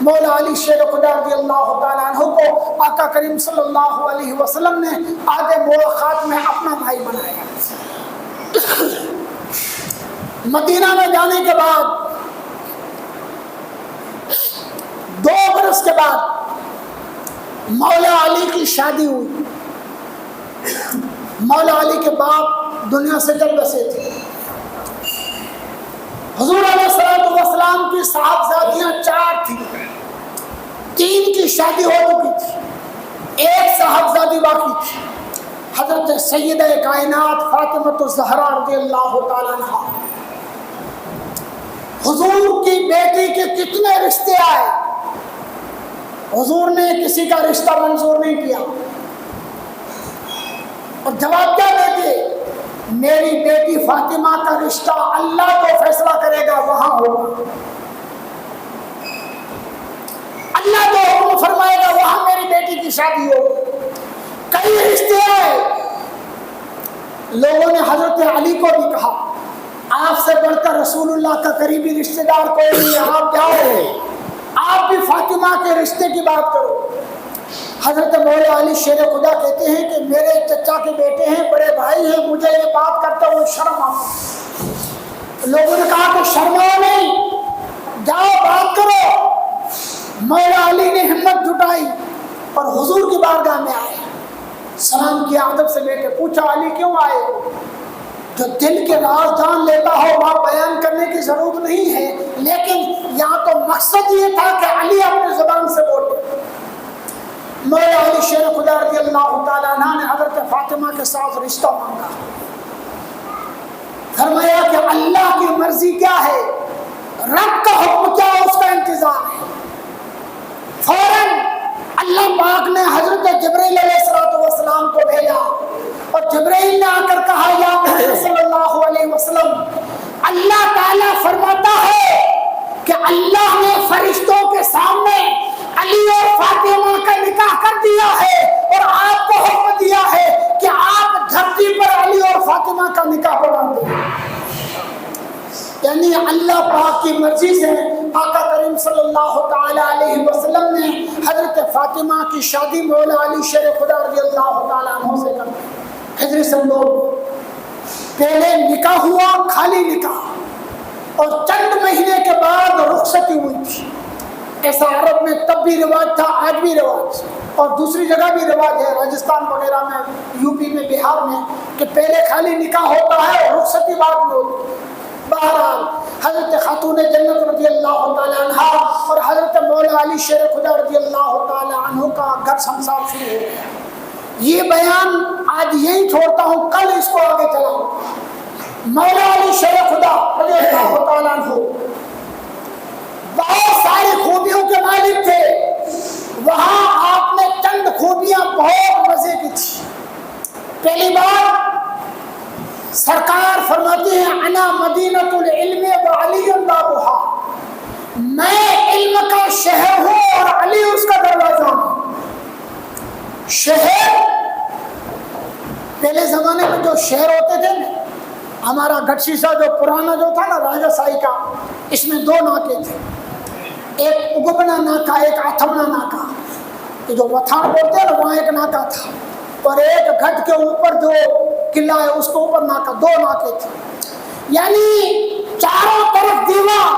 مولا علی شیر خدا رضی اللہ تعالیٰ عنہ کو آقا کریم صلی اللہ علیہ وسلم نے آگے ملاقات میں اپنا بھائی بنایا۔ مدینہ میں جانے کے بعد 2 برس کے بعد مولا علی کی شادی ہوئی۔ مولا علی کے باپ دنیا سے چل بسے تھے۔ حضور علیہ الصلوۃ والسلام کی صاحبزادیاں 4 تھیں، 3 کی شادی ہو چکی تھی، 1 صاحبزادی باقی تھی، حضرت سیدہ کائنات فاطمہ الزہرا رضی اللہ تعالیٰ عنہا۔ حضور کی بیٹی کے کتنے رشتے آئے، حضور نے کسی کا رشتہ منظور نہیں کیا، اور جواب کیا دیتے؟ میری بیٹی فاطمہ کا رشتہ اللہ کو فیصلہ کرے گا، وہاں ہوگا، اللہ کو حکم فرمائے گا، وہاں میری بیٹی کی شادی ہوگی۔ کئی رشتے آئے، لوگوں نے حضرت علی کو بھی کہا آپ سے بڑھ کر رسول اللہ کا قریبی رشتہ دار کوئی نہیں ہے، آپ جاؤ، آپ بھی فاطمہ کے رشتے کی بات کرو۔ حضرت مولا علی شیر خدا کہتے ہیں کہ میرے چچا کے بیٹے ہیں، بڑے بھائی ہیں، مجھے یہ بات کرتے ہوئے شرم آتی۔ لوگوں نے کہا کہ شرماؤ نہیں، جاؤ بات کرو۔ مولا علی نے ہمت جٹائی اور حضور کی بارگاہ میں آئے، سلام کیا ادب سے، بیٹے پوچھا علی کیوں آئے ہو؟ جو دل کے راز جان لیتا ہو وہاں بیان کرنے کی ضرورت نہیں ہے، لیکن یہاں تو مقصد یہ تھا کہ علی اپنی زبان سے بولے۔ مولا علی شیر خدا رضی اللہ تعالیٰ عنہ نے حضرت فاطمہ کے ساتھ رشتہ مانگا، فرمایا کہ اللہ کی مرضی کیا ہے، رب کا حکم کیا، اس کا انتظار ہے۔ فوراً اللہ پاک نے حضرت جبرائیل علیہ السلام کو بھیجا، اور جبرائیل نے آ کر کہا یا محمد صلی اللہ علیہ وسلم، اللہ تعالیٰ فرماتا ہے کہ اللہ نے فرشتوں کے سامنے علی اور فاطمہ کا نکاح کر دیا ہے، اور آپ کو حکم دیا ہے کہ آپ دھرتی پر علی اور فاطمہ کا نکاح پڑھا دیں۔ یعنی اللہ پاک کی مرضی سے آقا کریم صلی اللہ تعالی علیہ وسلم نے حضرت فاطمہ کی شادی مولا علی شیر خدا رضی اللہ تعالیٰ عنہ سے کر دی۔ حضرت سمجھو، پہلے نکاح ہوا، خالی نکاح، اور چند مہینے کے بعد رخصتی ہوئی تھی۔ ایسا عرب میں تب بھی رواج تھا، آج بھی رواج، اور دوسری جگہ بھی رواج ہے، راجستھان وغیرہ میں، یو پی میں، بہار میں، کہ پہلے خالی نکاح ہوتا ہے اور رخصتی بعد میں ہوتی ہے۔ بہرحال حضرت خاتون جنت رضی اللہ تعالی عنہ اور حضرت مولا علی شیر خدا رضی اللہ تعالی عنہ کا گھر سنسار شروع ہو گیا۔ یہ بیان آج یہی چھوڑتا ہوں، کل اس کو آگے چلاؤں۔ مولا علی شیر خدا رضی اللہ تعالی عنہ بہت ساری خوبیوں کے مالک تھے، وہاں آپ نے چند خوبیاں بہت مزے کی تھی۔ پہلی بات، سرکار فرماتے انا مدینۃ العلم وعلی بابھا، میں علم کا شہر ہوں اور علی اس کا دروازہ ہوں۔ شہر پہلے زمانے میں جو شہر ہوتے تھے نا، ہمارا گھٹ شیشہ جو پرانا جو تھا نا راجا سائی کا، اس میں 2 ناکے تھے، ایک اگبنا ناکا، ایک آتھمنا ناکا، جو وتھان بولتے ہیں نا وہاں ایک ناکا تھا، اور ایک گھٹ کے اوپر جو قلعہ ہے اس کے اوپر ناکا، 2 ناکے تھے، یعنی چاروں طرف دیوار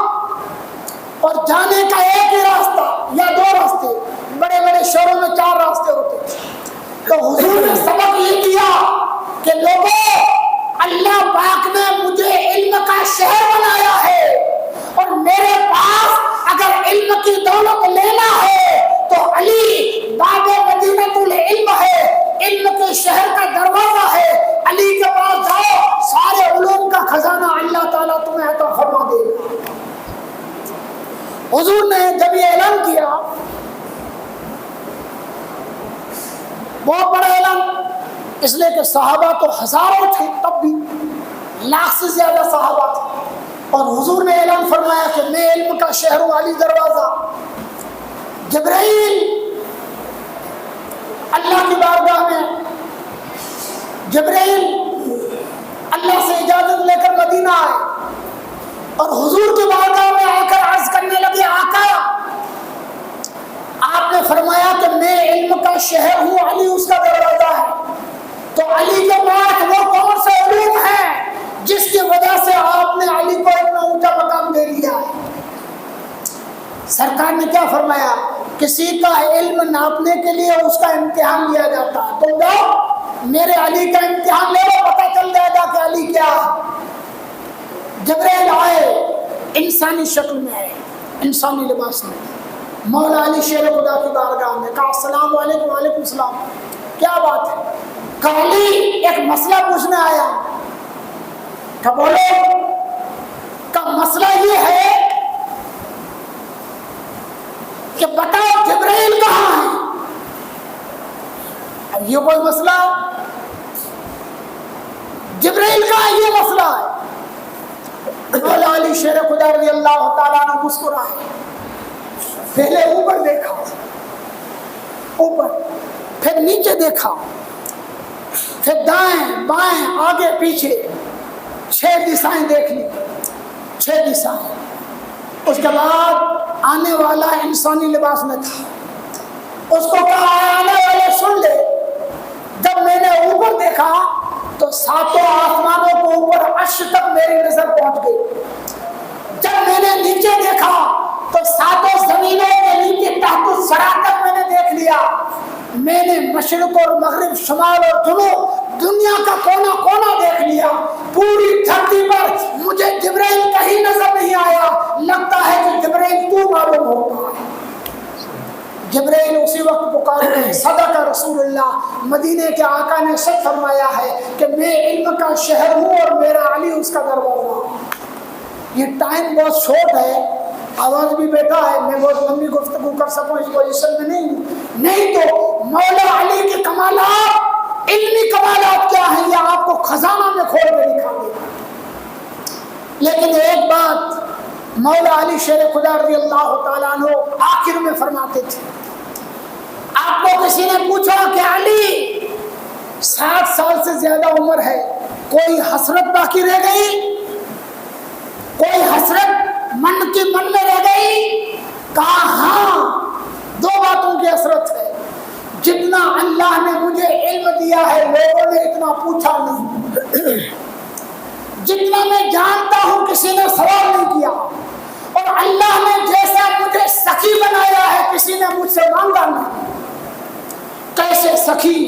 اور جانے کا ایک ہی راستہ یا 2 راستے، بڑے بڑے شہروں میں 4 راستے ہوتے تھے۔ تو حضور نے سبق یہ دیا کہ لوگوں، اللہ پاک نے مجھے علم کا شہر بنایا ہے، اور میرے پاس اگر علم کی دولت لینا ہے تو علی باب مدینۃ العلم ہے، علم کے شہر کا دروازہ ہے، علی کے پاس جاؤ، سارے علوم کا خزانہ اللہ تعالیٰ تمہیں عطا فرما دے گا۔ حضور نے جب یہ اعلان کیا، بہت بڑا اعلان، اس لیے کہ صحابہ تو ہزاروں تھے، تب بھی لاکھ سے زیادہ صحابہ تھے، اور حضور نے اعلان فرمایا کہ میں علم کا شہر ہوں، علی دروازہ۔ جبرائیل اللہ کی بارگاہ میں، جبرائیل اللہ سے اجازت لے کر مدینہ آئے اور حضور کی بارگاہ میں آ کر عرض کرنے لگے، آقا آپ نے فرمایا کہ میں علم کا شہر ہوں، علی اس کا دروازہ ہے، تو علی کے بعد وہ کون سے علوم ہیں جس کی وجہ سے آپ نے علی کو اتنا اونچا مقام دے دیا ہے؟ سرکار نے کیا فرمایا؟ کسی کا علم ناپنے کے لیے اس کا امتحان لیا جاتا ہے، تم جاؤ میرے علی کا امتحان لے لو، پتہ چل جائے گا کہ علی کیا ہے۔ جبرائیل آئے، انسانی شکل میں آئے، انسانی لباس میں، مولا علی شیر خدا کی بارگاہ میں کہا السلام علیکم۔ وعلیکم السلام، کیا بات ہے؟ کہا علی ایک مسئلہ پوچھنے آیا۔ کہا بولو۔ کہا مسئلہ یہ ہے کہ بتاؤ جبرائیل کہاں ہے؟ اب یہ کوئی مسئلہ ہے؟ جبرائیل کہاں ہے، یہ مسئلہ ہے۔ مولا علی شیر خدا رضی اللہ تعالیٰ عنہ مسکرائے، پہلے اوپر دیکھا، اوپر، پھر نیچے دیکھا، پھر دائیں بائیں آگے پیچھے 6 دشائیں دیکھ لی، 6 دشائیں۔ اس کے بعد آنے والا انسانی لباس میں تھا، اس کو کہا آنے والے سن لے۔ جب میں نے اوپر دیکھا تو 7 آسمانوں کو اوپر عرش تک میری نظر پہنچ گئی۔ جب میں نے نیچے دیکھا تو 7 زمینوں کے نیچے تحت الثری تک میں نے دیکھ لیا۔ میں نے مشرق اور مغرب، شمال اور جنوب، دنیا کا کونا کونا دیکھ لیا۔ پوری دھرتی پر مجھے جبرائیل کہیں نظر نہیں آیا، لگتا ہے کہ جبرائیل تو معلوم ہوتا ہے۔ جبرائیل اسی وقت پکارے، صدق رسول اللہ، مدینے کے آقا نے سچ فرمایا ہے کہ میں علم کا شہر ہوں اور میرا علی اس کا دروازہ۔ یہ ٹائم بہت شارٹ ہے، آواز بھی بیٹھا ہے، میں بہت لمبی گفتگو کر سکوں اس پوزیشن میں نہیں تو مولا علی کے کمالات، علمی کمالات کیا ہیں یہ آپ کو خزانہ میں کھول کے دکھا دے گا۔ لیکن ایک بات مولا علی شیر خدا رضی اللہ تعالیٰ عنہ آخر میں فرماتے تھے، آپ کو کسی نے پوچھا کہ علی 60 سال سے زیادہ عمر ہے، کوئی حسرت باقی رہ گئی؟ کوئی حسرت من کی من میں رہ گئی؟ کہا ہاں، 2 باتوں کی حسرت ہے۔ جتنا اللہ نے مجھے علم دیا ہے لوگوں نے اتنا پوچھا نہیں، جتنا میں جانتا ہوں کسی نے سوال نہیں کیا، اور اللہ نے جیسا مجھے سخی بنایا ہے کسی نے مجھ سے مانگا نہیں۔ کیسے سخی؟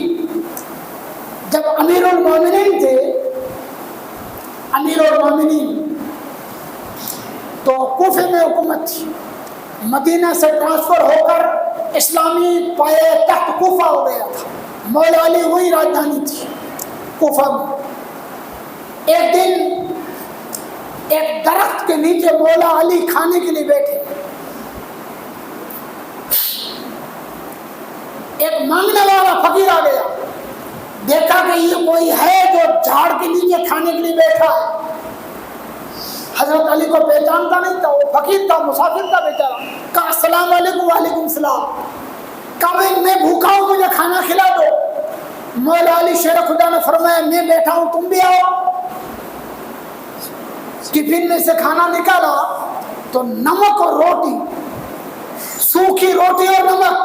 جب امیر المومنین تھے، امیر المومنین تو کوفے میں حکومت تھی، مدینہ سے ٹرانسفر ہو کر اسلامی پائے تخت کوفہ ہو گیا تھا، مولا علی وہی راجدھانی تھی کوفہ میں۔ ایک دن ایک درخت کے نیچے مولا علی کھانے کے لیے بیٹھے، ایک مانگنے والا فقیر آ گیا، دیکھا کہ یہ کوئی ہے جو جھاڑ کے نیچے کھانے کے لیے بیٹھا ہے، حضرت علی کو پہچانتا نہیں تھا، وہ فقیر تھا، مسافر تھا بیچارہ. کہا السلام علیکم. وعلیکم السلام. کہا بھائی میں بھوکا ہوں، مجھے کھانا کھلا دو. مولا علی شیر خدا نے فرمایا میں بیٹھا ہوں، تم بھی آؤ. ٹفن میں سے کھانا نکالا تو نمک اور روٹی، سوکھی روٹی اور نمک.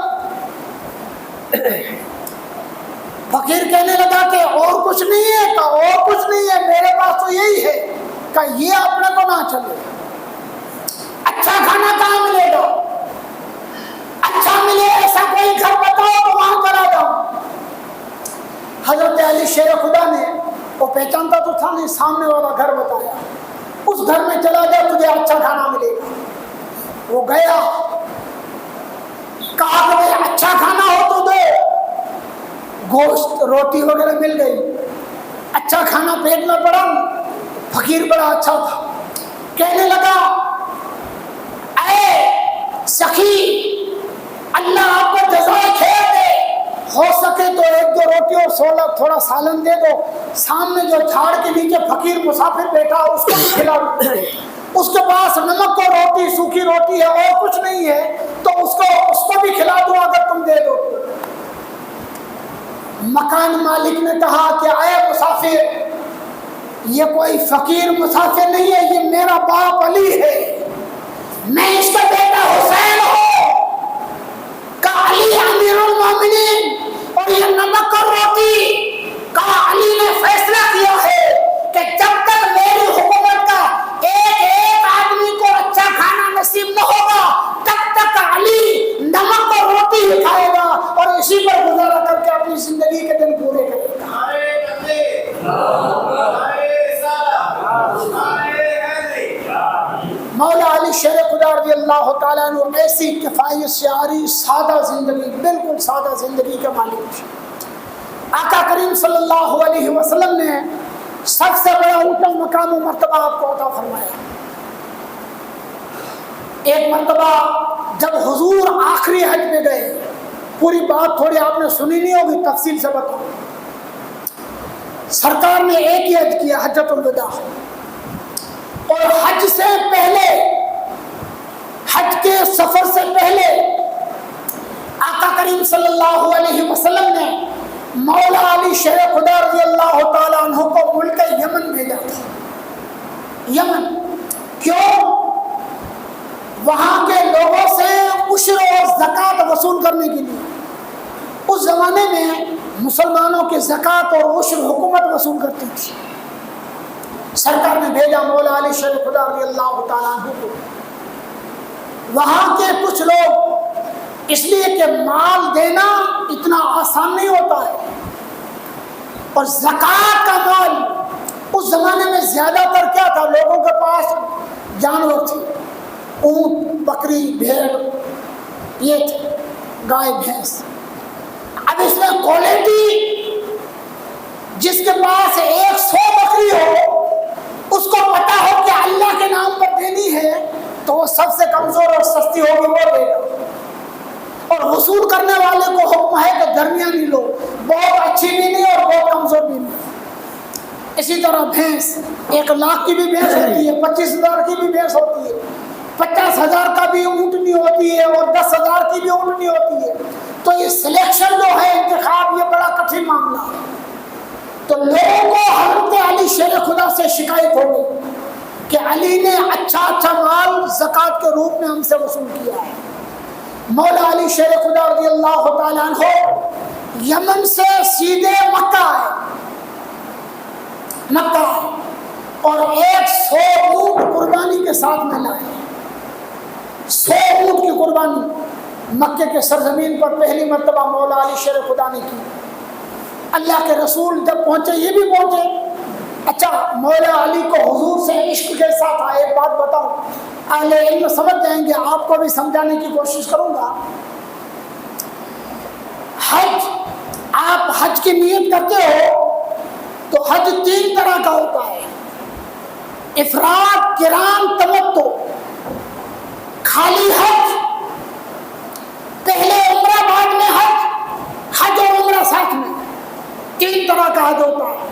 فقیر کہنے لگا کہ اور کچھ نہیں ہے؟ کہا اور کچھ نہیں ہے، میرے پاس تو یہی ہے. کہا یہ اپنے کو نہ چلے. اچھا کھانا کہاں ملے گا؟ اچھا ملے ایسا کوئی گھر بتاؤ تو وہاں چلا جاؤں. حضرت علی شیر خدا نے، وہ پہچانتا تو تھا نہیں، سامنے والا گھر بتایا. اس گھر میں چلا جا، تجھے اچھا کھانا ملے گا. وہ گیا، کہا کہ بھائی اچھا کھانا ہو تو دو. گوشت روٹی وغیرہ مل گئی، اچھا کھانا پیٹ میں پڑا. فقیر بڑا اچھا تھا، کہنے لگا اے سخی، اللہ آپ کو جزائے خیر دے، ہو سکے تو 1-2 روٹی اور تھوڑا سالن دے دو. سامنے جو جھاڑ کے نیچے فقیر مسافر بیٹھا اس کو بھی کھلا دو. اس کے پاس نمک اور روٹی، سوکھی روٹی ہے اور کچھ نہیں ہے تو اس کو بھی کھلا دو اگر تم دے دو. مکان مالک نے کہا کہ اے مسافر، یہ کوئی فقیر مسافر نہیں ہے، یہ میرا باپ علی ہے، میں اس کا بیٹا حسین ہوں. کہا علی امیر المومنین، اور یہ نمک اور روٹی. کہا علی نے فیصلہ کیا ہے کہ جب تک میری حکومت کا ایک آدمی کو اچھا کھانا نصیب نہ ہوگا تب تک علی نمک اور روٹی ہی کھائے گا اور اسی پر گزارا کر کے اپنی زندگی کے دن پورے کرے گا. مولا علی شیر خدا رضی اللہ تعالیٰ عنہ ایسی کفایت شعاری، سادہ زندگی، بالکل سادہ زندگی کے مالک تھے. آقا کریم صلی اللہ علیہ وسلم نے سب سے بڑا اونچا مقام و مرتبہ آپ کو عطا فرمایا. ایک مرتبہ جب حضور آخری حج میں گئے، پوری بات تھوڑی آپ نے سنی نہیں ہوگی، تفصیل سے بتاؤں. سرکار نے ایک ہی حج کیا، حجۃ الوداع. اور حج سے پہلے، حج کے سفر سے پہلے آقا کریم صلی اللہ علیہ وسلم نے مولا علی شیر خدا رضی اللہ تعالیٰ عنہ کو ملک یمن بھیجا تھا. یمن کیوں؟ وہاں کے لوگوں سے عشر اور زکوٰۃ وصول کرنے کے لیے. اس زمانے میں مسلمانوں کی زکوٰۃ اور عشر حکومت وصول کرتی تھی. سرکار نے بھیجا مولا علی شیر خدا رضی اللہ تعالیٰ عنہ کو. وہاں کے کچھ لوگ، اس لیے کہ مال دینا اتنا آسان نہیں ہوتا ہے، اور زکوٰۃ کا مال اس زمانے میں زیادہ تر کیا تھا، لوگوں کے پاس جانور تھے، اونٹ، بکری، بھیڑ، یہ تھے، گائے، بھینس. اب اس میں کوالٹی، جس کے پاس 100 بکری ہو، اس کو پتا ہو کہ اللہ کے نام پر دینی ہے تو وہ سب سے کمزور اور سستی ہوگی وہ دے گا. اور وصول کرنے والے کو حکم ہے کہ درمیانی لو، بہت اچھی بھی نہیں اور بہت کمزور بھی نہیں. اسی طرح بھینس، 1 لاکھ کی بھی بھینس ہوتی ہے، 25,000 کی بھی بھینس ہوتی ہے، 50,000 کا بھی اونٹنی ہوتی ہے اور 10,000 کی بھی اونٹنی ہوتی ہے. تو یہ سلیکشن جو ہے، انتخاب، یہ بڑا کٹھن معاملہ ہے. تو لوگوں کو حضرت علی شیر خدا سے شکایت ہو گئی کہ علی نے اچھا مال زکوٰۃ کے روپ میں ہم سے وصول کیا ہے. مولا علی شیر خدا رضی اللہ تعالیٰ عنہ یمن سے سیدھے مکہ آئے، اور 100 اونٹ قربانی کے ساتھ میں لائے. 100 اونٹ کی قربانی مکے کے سرزمین پر پہلی مرتبہ مولا علی شیر خدا نے کی. اللہ کے رسول جب پہنچے، یہ بھی پہنچے. اچھا، مولا علی کو حضور سے عشق کے ساتھ آئے. ایک بات بتاؤں، اہل علم سمجھ جائیں گے، آپ کو بھی سمجھانے کی کوشش کروں گا. حج، آپ حج کی نیت کرتے ہو تو حج 3 طرح کا ہوتا ہے: افراد، قران، تمتع. خالی حج، پہلے عمرہ بعد میں حج، حج اور عمرہ ساتھ میں، 3 طرح کا حج ہوتا ہے.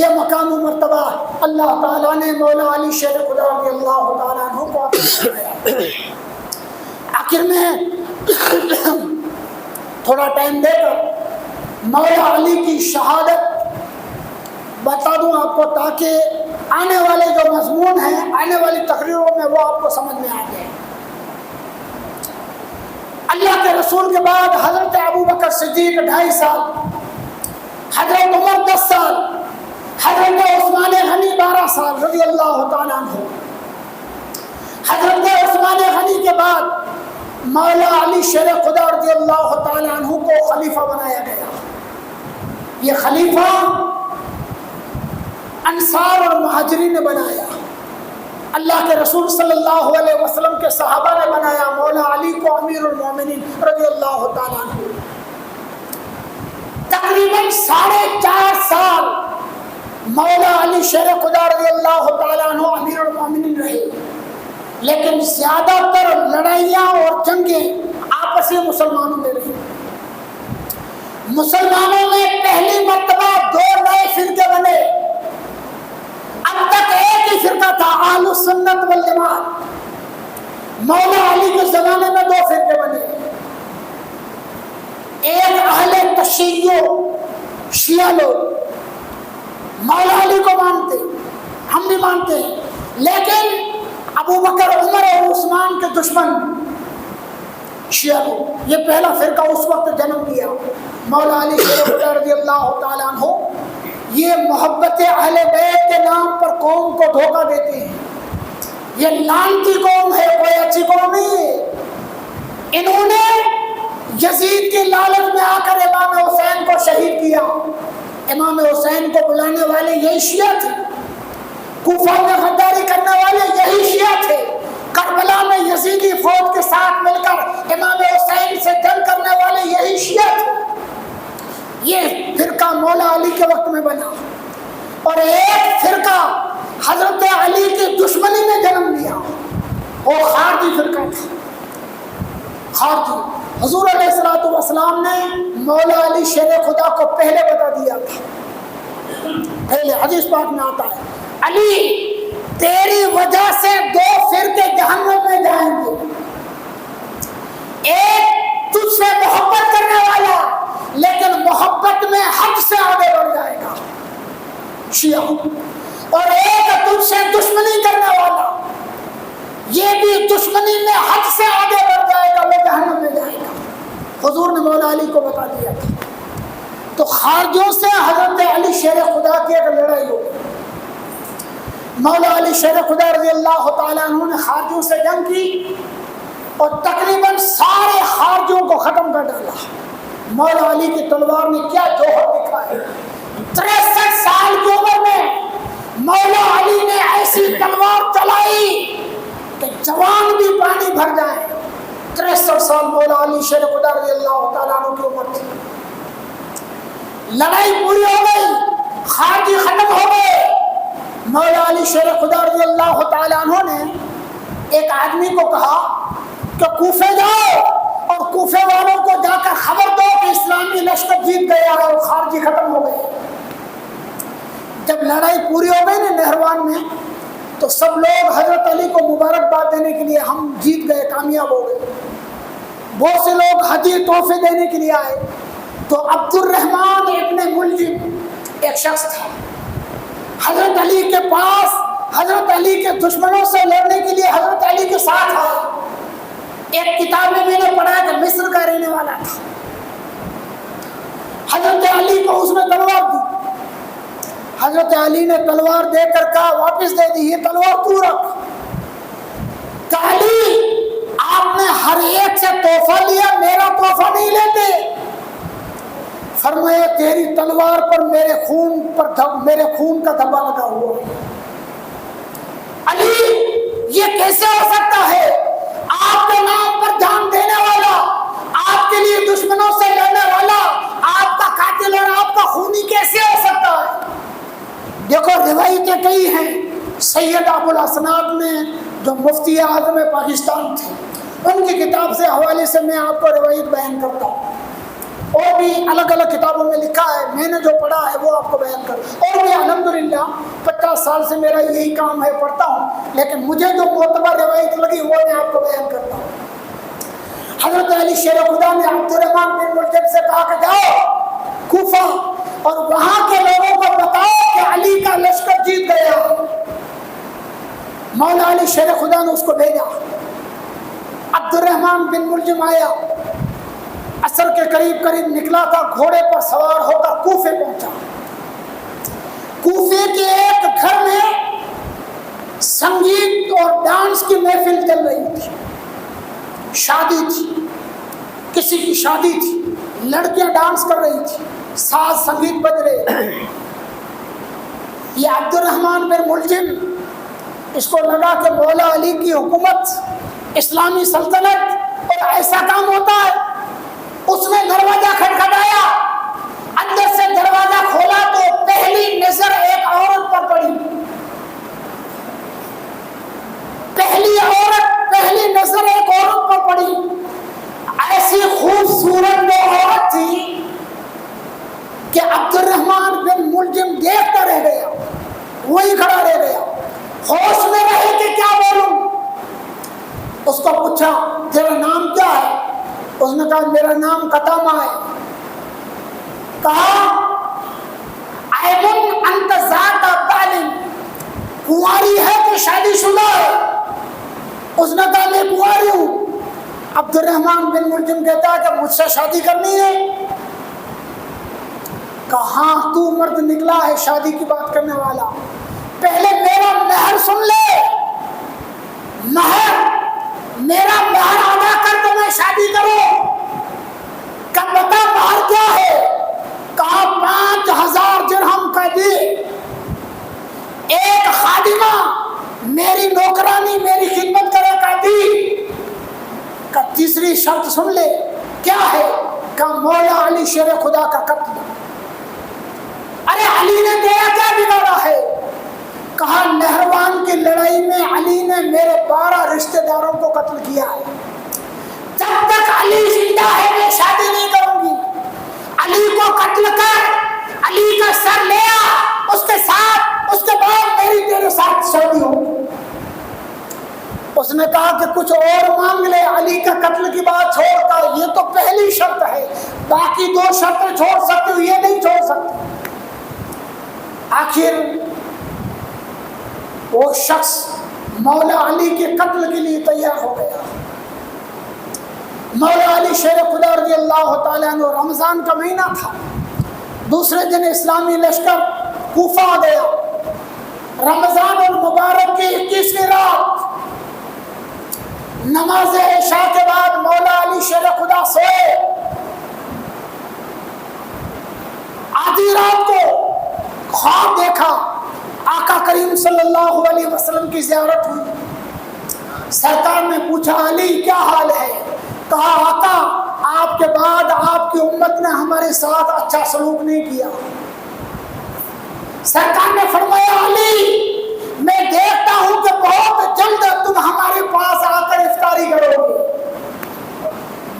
یہ مقام و مرتبہ اللہ تعالیٰ نے مولا علی شیر خدا رضی اللہ تعالیٰ عنہ کو عطا فرمایا. آخر میں تھوڑا ٹائم دے کر مولا علی کی شہادت بتا دوں آپ کو تاکہ آنے والے جو مضمون ہیں آنے والی تقریروں میں وہ آپ کو سمجھ میں آ جائے. اللہ کے رسول کے بعد حضرت ابوبکر صدیق 2.5 سال، حضرت عمر 10 سال، حضرت عثمان غنی 12 سال رضی اللہ تعالیٰ عنہ. حضرت عثمان غنی کے بعد مولا علی شیر خدا رضی اللہ تعالیٰ عنہ کو خلیفہ بنایا گیا. یہ خلیفہ انصار اور مہاجرین نے بنایا. اللہ کے رسول صلی اللہ علیہ وسلم کے صحابہ نے بنایا. مولا علی کو امیر المومنین رضی اللہ تعالیٰ عنہ. تقریباً 4.5 سال مولا علی شیر خدا رضی اللہ تعالیٰ عنہ امیر المومنین رہے، لیکن زیادہ تر لڑائیاں اور جنگیں آپسی مسلمانوں میں رہی. مسلمانوں میں پہلی مرتبہ 2 نئے فرقے بنے. اب تک ایک ہی فرقہ تھا اہل سنت والجماعت. مولا علی کے زمانے میں 2 فرقے بنے. ایک اہل تشیع شیعہ لوگ مولا علی کو مانتے، ہم بھی مانتے ہیں، لیکن ابو بکر عمر اور عثمان کے دشمن شیعہ لوگ. یہ پہلا فرقہ اس وقت جنم لیا. مولا علی شیر خدا رضی اللہ تعالیٰ عنہ یہ محبت اہل بیت کے نام پر قوم کو دھوکہ دیتے ہیں. یہ لعنتی قوم ہے، کوئی اچھی قوم نہیں ہے. انہوں نے یزید کی لالچ میں آ کر امام حسین کو شہید کیا. امام حسین کو بلانے والے یہی شیعہ تھے. کوفہ میں غداری کرنے والے یہی شیعہ تھے. کربلا میں یزیدی فوج کے ساتھ مل کر امام حسین سے جنگ کرنے والے یہی شیعہ تھے. یہ فرقہ مولا علی کے وقت میں بنا، اور ایک فرقہ حضرت علی کی دشمنی میں جنم لیا. وہ خارجی فرقہ تھا. خارجی حضور علیہ الصلوۃ والسلام نے مولا علی شیر خدا کو پہلے بتا دیا تھا. پہلے حدیث پاک میں آتا ہے علی تیری وجہ سے 2 فرقے جہنم میں جائیں گے. ایک تجھ سے محبت کرنے والا لیکن محبت میں حد سے آگے بڑھ جائے گا شیعہ، اور ایک تجھ سے دشمنی کرنے والا یہ بھی دشمنی میں حد سے آگے بڑھ جائے گا، وہ جہنم میں جائے گا. حضور نے مولا علی کو بتا دیا تھا. تو خارجیوں سے حضرت علی شیر خدا کی ایک لڑائی ہو گئی. مولا علی شیر خدا رضی اللہ تعالیٰ عنہ نے خارجیوں سے جنگ کی اور تقریباً سارے خارجیوں کو ختم کر ڈالا. مولا علی کی تلوار نے کیا جوہر دکھا ہے. 63 سال کی عمر میں مولا علی نے ایسی تلوار چلائی کہ جوان بھی پانی بھر جائے. 63 سال مولا علی شیر خدا رضی اللہ تعالیٰ عنہ کی عمر تھی. لڑائی پوری ہو گئی، خارجی ختم ہو گئے. مولا علی شیر خدا رضی اللہ تعالیٰ عنہ نے ایک آدمی کو کہا کہ کوفے جاؤ اور کوفے والوں کو جا کر خبر دو کہ اسلامی لشکر جیت گیا ہے اور خارجی ختم ہو گئے. جب لڑائی پوری ہو گئی نا نہروان میں، تو سب لوگ حضرت علی کو مبارکباد دینے کے لیے ہم جیت گئے، کامیاب ہو گئے. بہت سے لوگ ہدیے تحفے دینے کے لیے آئے. تو عبد الرحمن ابن ملجم ایک شخص تھا، حضرت علی کے پاس حضرت علی کے دشمنوں سے لڑنے کے لیے حضرت علی کے ساتھ آیا. ایک کتاب میں نے پڑھا کہ مصر کا رہنے والا تھا. حضرت علی کو اس نے تلوار دی. حضرت علی نے تلوار دے کر کہا واپس دے دی، یہ تلوار تو رکھ. کہ علی آپ نے ہر ایک سے تحفہ لیا، میرا تحفہ نہیں لیتے. فرمایا تیری تلوار پر میرے خون کا دھبا لگا ہوا ہے. علی یہ کیسے ہو سکتا ہے؟ آپ کے نام پر جان دینے والا، آپ کے لیے دشمنوں سے لڑنے والا، آپ کا قاتل اور آپ کا خونی کیسے ہو سکتا ہے؟ دیکھو روایتیں کئی ہیں. سید ابو الاسناد میں جو مفتی اعظم پاکستان تھے، ان کی کتاب سے حوالے سے میں آپ کو روایت بیان کرتا ہوں. اور بھی الگ الگ کتابوں میں لکھا ہے، میں نے جو پڑھا ہے وہ آپ کو بیان کر، اور بھی الحمدللہ 50 سال سے میرا یہی کام ہے، پڑھتا ہوں، لیکن مجھے جو معتبر روایت لگی وہ میں آپ کو بیان کرتا ہوں۔ حضرت علی شیر خدا نے عبد الرحمن بن ملجم سے کہا کہ جاؤ کوفہ اور وہاں کے لوگوں کو بتاؤ کہ علی کا لشکر جیت گیا۔ مولا علی شیر خدا نے اس کو بھیجا۔ عبد الرحمن بن ملجم آیا، عصر کے قریب نکلا تھا، گھوڑے پر سوار ہو کر کوفے پہنچا۔ کوفے کے ایک گھر میں سنگیت اور ڈانس کی محفل چل رہی تھی، شادی تھی، کسی کی شادی تھی، لڑکیاں ڈانس کر رہی تھی، ساز سنگیت بج رہے۔ یہ عبد الرحمن بن ملجم، اس کو لگا کہ مولا علی کی حکومت، اسلامی سلطنت اور ایسا کام ہوتا ہے۔ اس نے دروازہ کھٹکھٹایا، اندر سے دروازہ کھولا تو پہلی نظر ایک عورت پر پڑی۔ پہلی نظر ایک عورت پر پڑی، ایسی خوبصورت وہ عورت تھی کہ عبد الرحمن بن ملجم دیکھتا رہ گیا، وہی کھڑا رہ گیا، ہوش میں رہے کہ کیا بولوں۔ اس کو پوچھا تیرا نام کیا ہے؟ اس نے کہا میرا نام قدامہ ہے۔ کہا ایمن انت ذات تعلیم، کنواری ہے کہ شادی شدہ ہے؟ اس نے کہا میں کنواری ہوں۔ عبد الرحمن بن ملجم کہتا ہے کہ مجھ سے شادی کرنی ہے؟ کہا ہاں تو مرد نکلا ہے شادی کی بات کرنے والا، پہلے میرا مہر سن لے، میرا مہر ادا کر تو میں شادی کروں۔ کب بتا مہر کیا ہے؟ کہا 5000 درہم کا دی، ایک خادمہ میری نوکرانی میری خدمت کرے کا دی۔ کا تیسری شرط سن لے، کیا ہے؟ کہ مولا علی شیر خدا کا قتل۔ ارے علی نے تیرا کیا بگاڑا ہے؟ کہا نہروان کی لڑائی میں علی نے میرے 12 رشتہ داروں کو قتل کیا ہے، جب تک علی زندہ ہے میں شادی نہیں کروں گی۔ علی کو قتل کر، علی کا سر لے آ، اس کے بعد میری تیرے ساتھ شادی ہو۔ اس نے کہا کہ کچھ اور مانگ لے، علی کا قتل کی بات چھوڑ کر، یہ تو پہلی شرط ہے، باقی 2 شرطیں چھوڑ سکتے ہو، یہ نہیں چھوڑ سکتے۔ آخر وہ شخص مولا علی کے قتل کے لیے تیار ہو گیا۔ مولا علی شیر خدا رضی اللہ تعالیٰ عنہ، رمضان کا مہینہ تھا، دوسرے دن اسلامی لشکر کوفہ آ گیا۔ رمضان المبارک کی 21ویں رات، نماز عشاء کے بعد مولا علی شیر خدا سوئے۔ آدھی رات کو خواب دیکھا، آقا کریم صلی اللہ علیہ وسلم کی زیارت ہوئی۔ سرکار نے پوچھا علی کیا حال ہے؟ کہا آقا آپ کے بعد آپ کی امت نے ہمارے ساتھ اچھا سلوک نہیں کیا۔ سرکار نے فرمایا علی میں دیکھتا ہوں کہ بہت جلد تم ہمارے پاس آ کر افطاری کرو گے،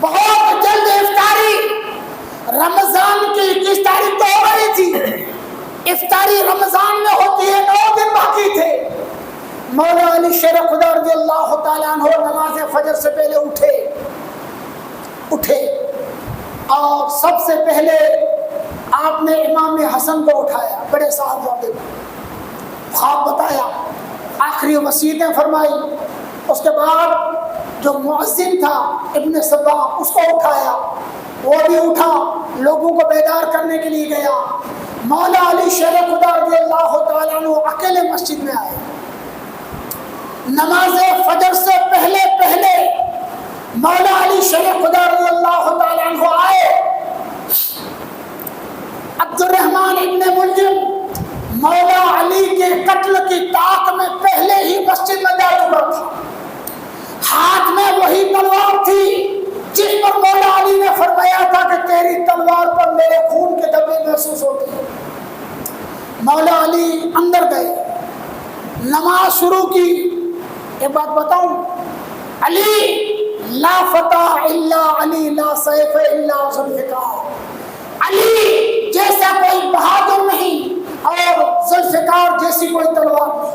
بہت جلد افطاری۔ رمضان کی 21 تاریخ تو ہو رہی تھی، افطاری رمضان میں ہوتی ہے، 9 دن باقی تھے۔ مولا علی شیر خدا رضی اللہ تعالیٰ عنہ نماز فجر سے پہلے اٹھے اور سب سے پہلے آپ نے امام حسن کو اٹھایا، بڑے صاحبزادے کو خواب بتایا، آخری وصیتیں فرمائی۔ اس کے بعد جو مؤذن تھا ابن صبا اس کو اٹھایا، وہ بھی اٹھا، لوگوں کو بیدار کرنے کے لیے گیا۔ مولا علی شیر خدا رضی اللہ تعالیٰ عنہ اکیلے مسجد میں آئے، نماز فجر سے پہلے مولا علی شیر خدا رضی اللہ تعالیٰ عنہ آئے۔ عبد الرحمن ابن ملجم مولا علی کے قتل کی طاق میں پہلے ہی مسجد میں جا چکا تھا، ہاتھ میں وہی تلوار تھی جس پر مولا علی نے فرمایا تھا کہ تیری تلوار پر میرے خون کے دھبے محسوس ہوتے ہیں۔ مولا علی اندر گئے، نماز شروع کی۔ ایک بات بتاؤں، علی لا فتح الا علی لا سیف الا ذوالفقار، علی جیسا کوئی بہادر نہیں اور ذوالفقار جیسی کوئی تلوار نہیں۔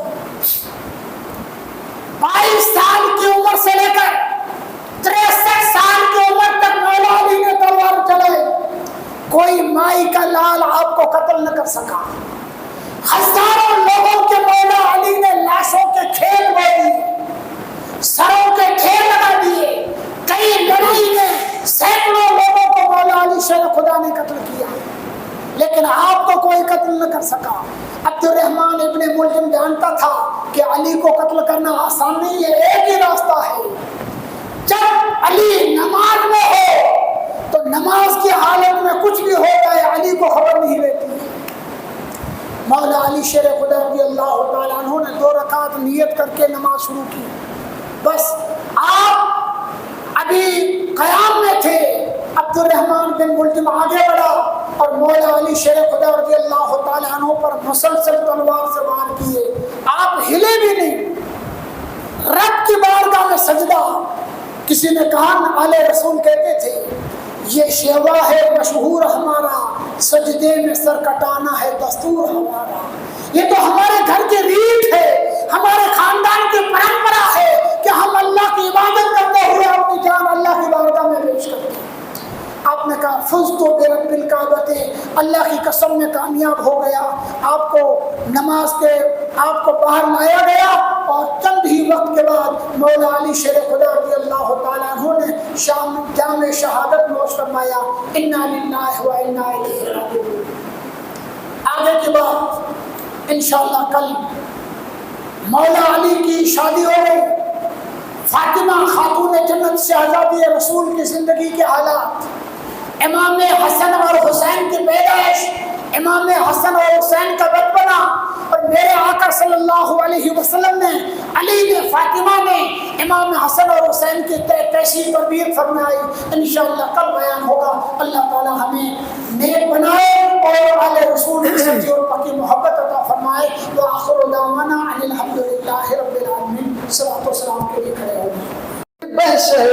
22 سال کی عمر سے لے کر 63 سال کی عمر تک مولا علی نے تلوار چلائی، کوئی مائی کا لال آپ کو قتل نہ کر سکا۔ ہزاروں لوگوں کے مولا علی نے لاشوں کے کھیل بو دیے، سروں کے کھیل لگا دیے، کئی لڑائی میں سینکڑوں لوگوں کو مولا علی شیر خدا نے قتل کیا، لیکن آپ کو کوئی قتل نہ کر سکا۔ عبد الرحمن ابن ملجم جانتا تھا کہ علی کو قتل کرنا آسان نہیں ہے، ایک ہی راستہ ہے، جب علی نماز میں ہو تو نماز کی حالت میں کچھ بھی ہوتا ہے علی کو خبر نہیں رہتی۔ مولا علی شیر خدا رضی اللہ تعالیٰ عنہ نے 2 رکعت نیت کر کے نماز شروع کی، بس آپ ابھی قیام میں تھے، عبد الرحمن بن ملجم آگے بڑھا اور مولا علی شیر خدا رضی اللہ تعالیٰ عنہ پر مسلسل تلوار سے وار کیے، آپ ہلے بھی نہیں۔ رب کی بارگاہ میں سجدہ، کسی نے کہا آل رسول کہتے تھے یہ شیوا ہے مشہور ہمارا، سجدے میں سر کٹانا ہے دستور ہمارا، یہ تو ہمارے گھر کی ریت ہے، ہمارے خاندان کی پرمپرا ہے کہ ہم اللہ کی عبادت کرتے ہوئے اپنی جان اللہ کی بارگاہ میں پیش کرتے ہیں۔ آپ نے کہا فزت برب الکعبۃ، اللہ کی قسم میں کامیاب ہو گیا۔ آپ کو نماز کے آپ کو باہر لایا گیا اور چند ہی وقت کے بعد مولا علی شیر خدا رضی اللہ تعالیٰ عنہ نے شام جامع شہادت نوش فرمایا، انا للہ و انا الیہ راجعون۔ آگے کی بات انشاءاللہ کل مولا علی کی شادی ہو گئی، فاطمہ خاتون جنت شہزادی رسول کی زندگی کے حالات، امام حسن اور حسین کی پیدائش، امام حسن اور حسین کا بچپنا، اور میرے آقا صلی اللہ علیہ وسلم نے علی نے فاطمہ نے امام حسن اور حسین کی کیسی تربیت فرمائی، انشاءاللہ کل بیان ہوگا۔ اللہ تعالی ہمیں نیک بنائے اور اہل رسول کی سچی اور پکی محبت عطا فرمائے۔ وآخر دعوانا ان الحمدللہ رب العالمین۔ صلوات و سلام کے لیے کھڑے ہوں۔ بشر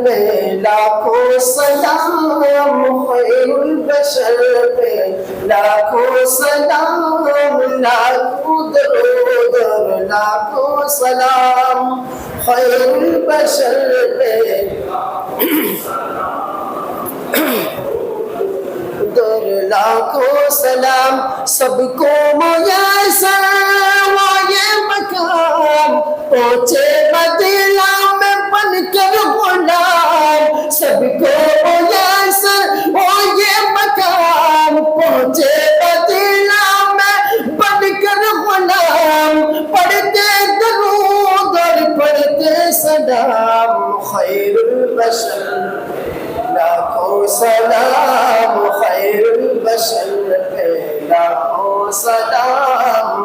پہ لاکھوں سلام، خیر البشر پہ لاکھوں سلام، لاکھوں درود اور لاکھوں سلام، خیر البشر پہ در لاکھوں سلام، سب کو میسر وہ یہ مقام پہنچے مدینہ میں بن کر غلام، سب کو میسر وہ یہ مقام پہنچے مدینہ میں بن کر غلام، پڑھتے درود اور پڑھتے سلام، خیر البشر لاکھوں سلام، خیر البشر پہ لاکھوں سلام۔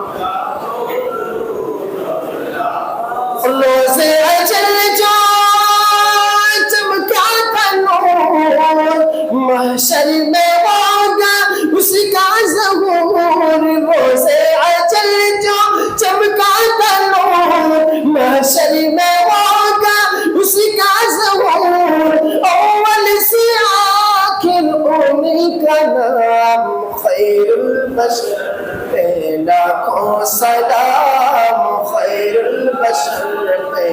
روزے اجل جو چمکا تھا نور، محشر میں ہوگا اس کا ظہور، روزے اجل جو چمکا تھا نور، محشر میں ہوگا اس کا ظہور، اول سے آخر انہی کا نام، خیر البشر پہ لاکھوں سلام، خیر البشر پہ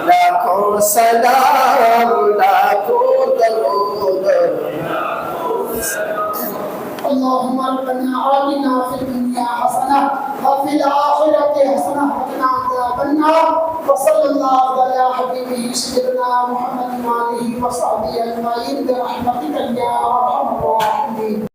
لاکھوں سلام، لاکھوں درود۔ اللهم ربنا آتنا في الدنيا حسنة وفي الآخرة حسنة وقنا عذاب النار، وصلى الله على حبيبه سيدنا محمد وآله وصحبه أجمعين برحمتك يا أرحم الراحمين۔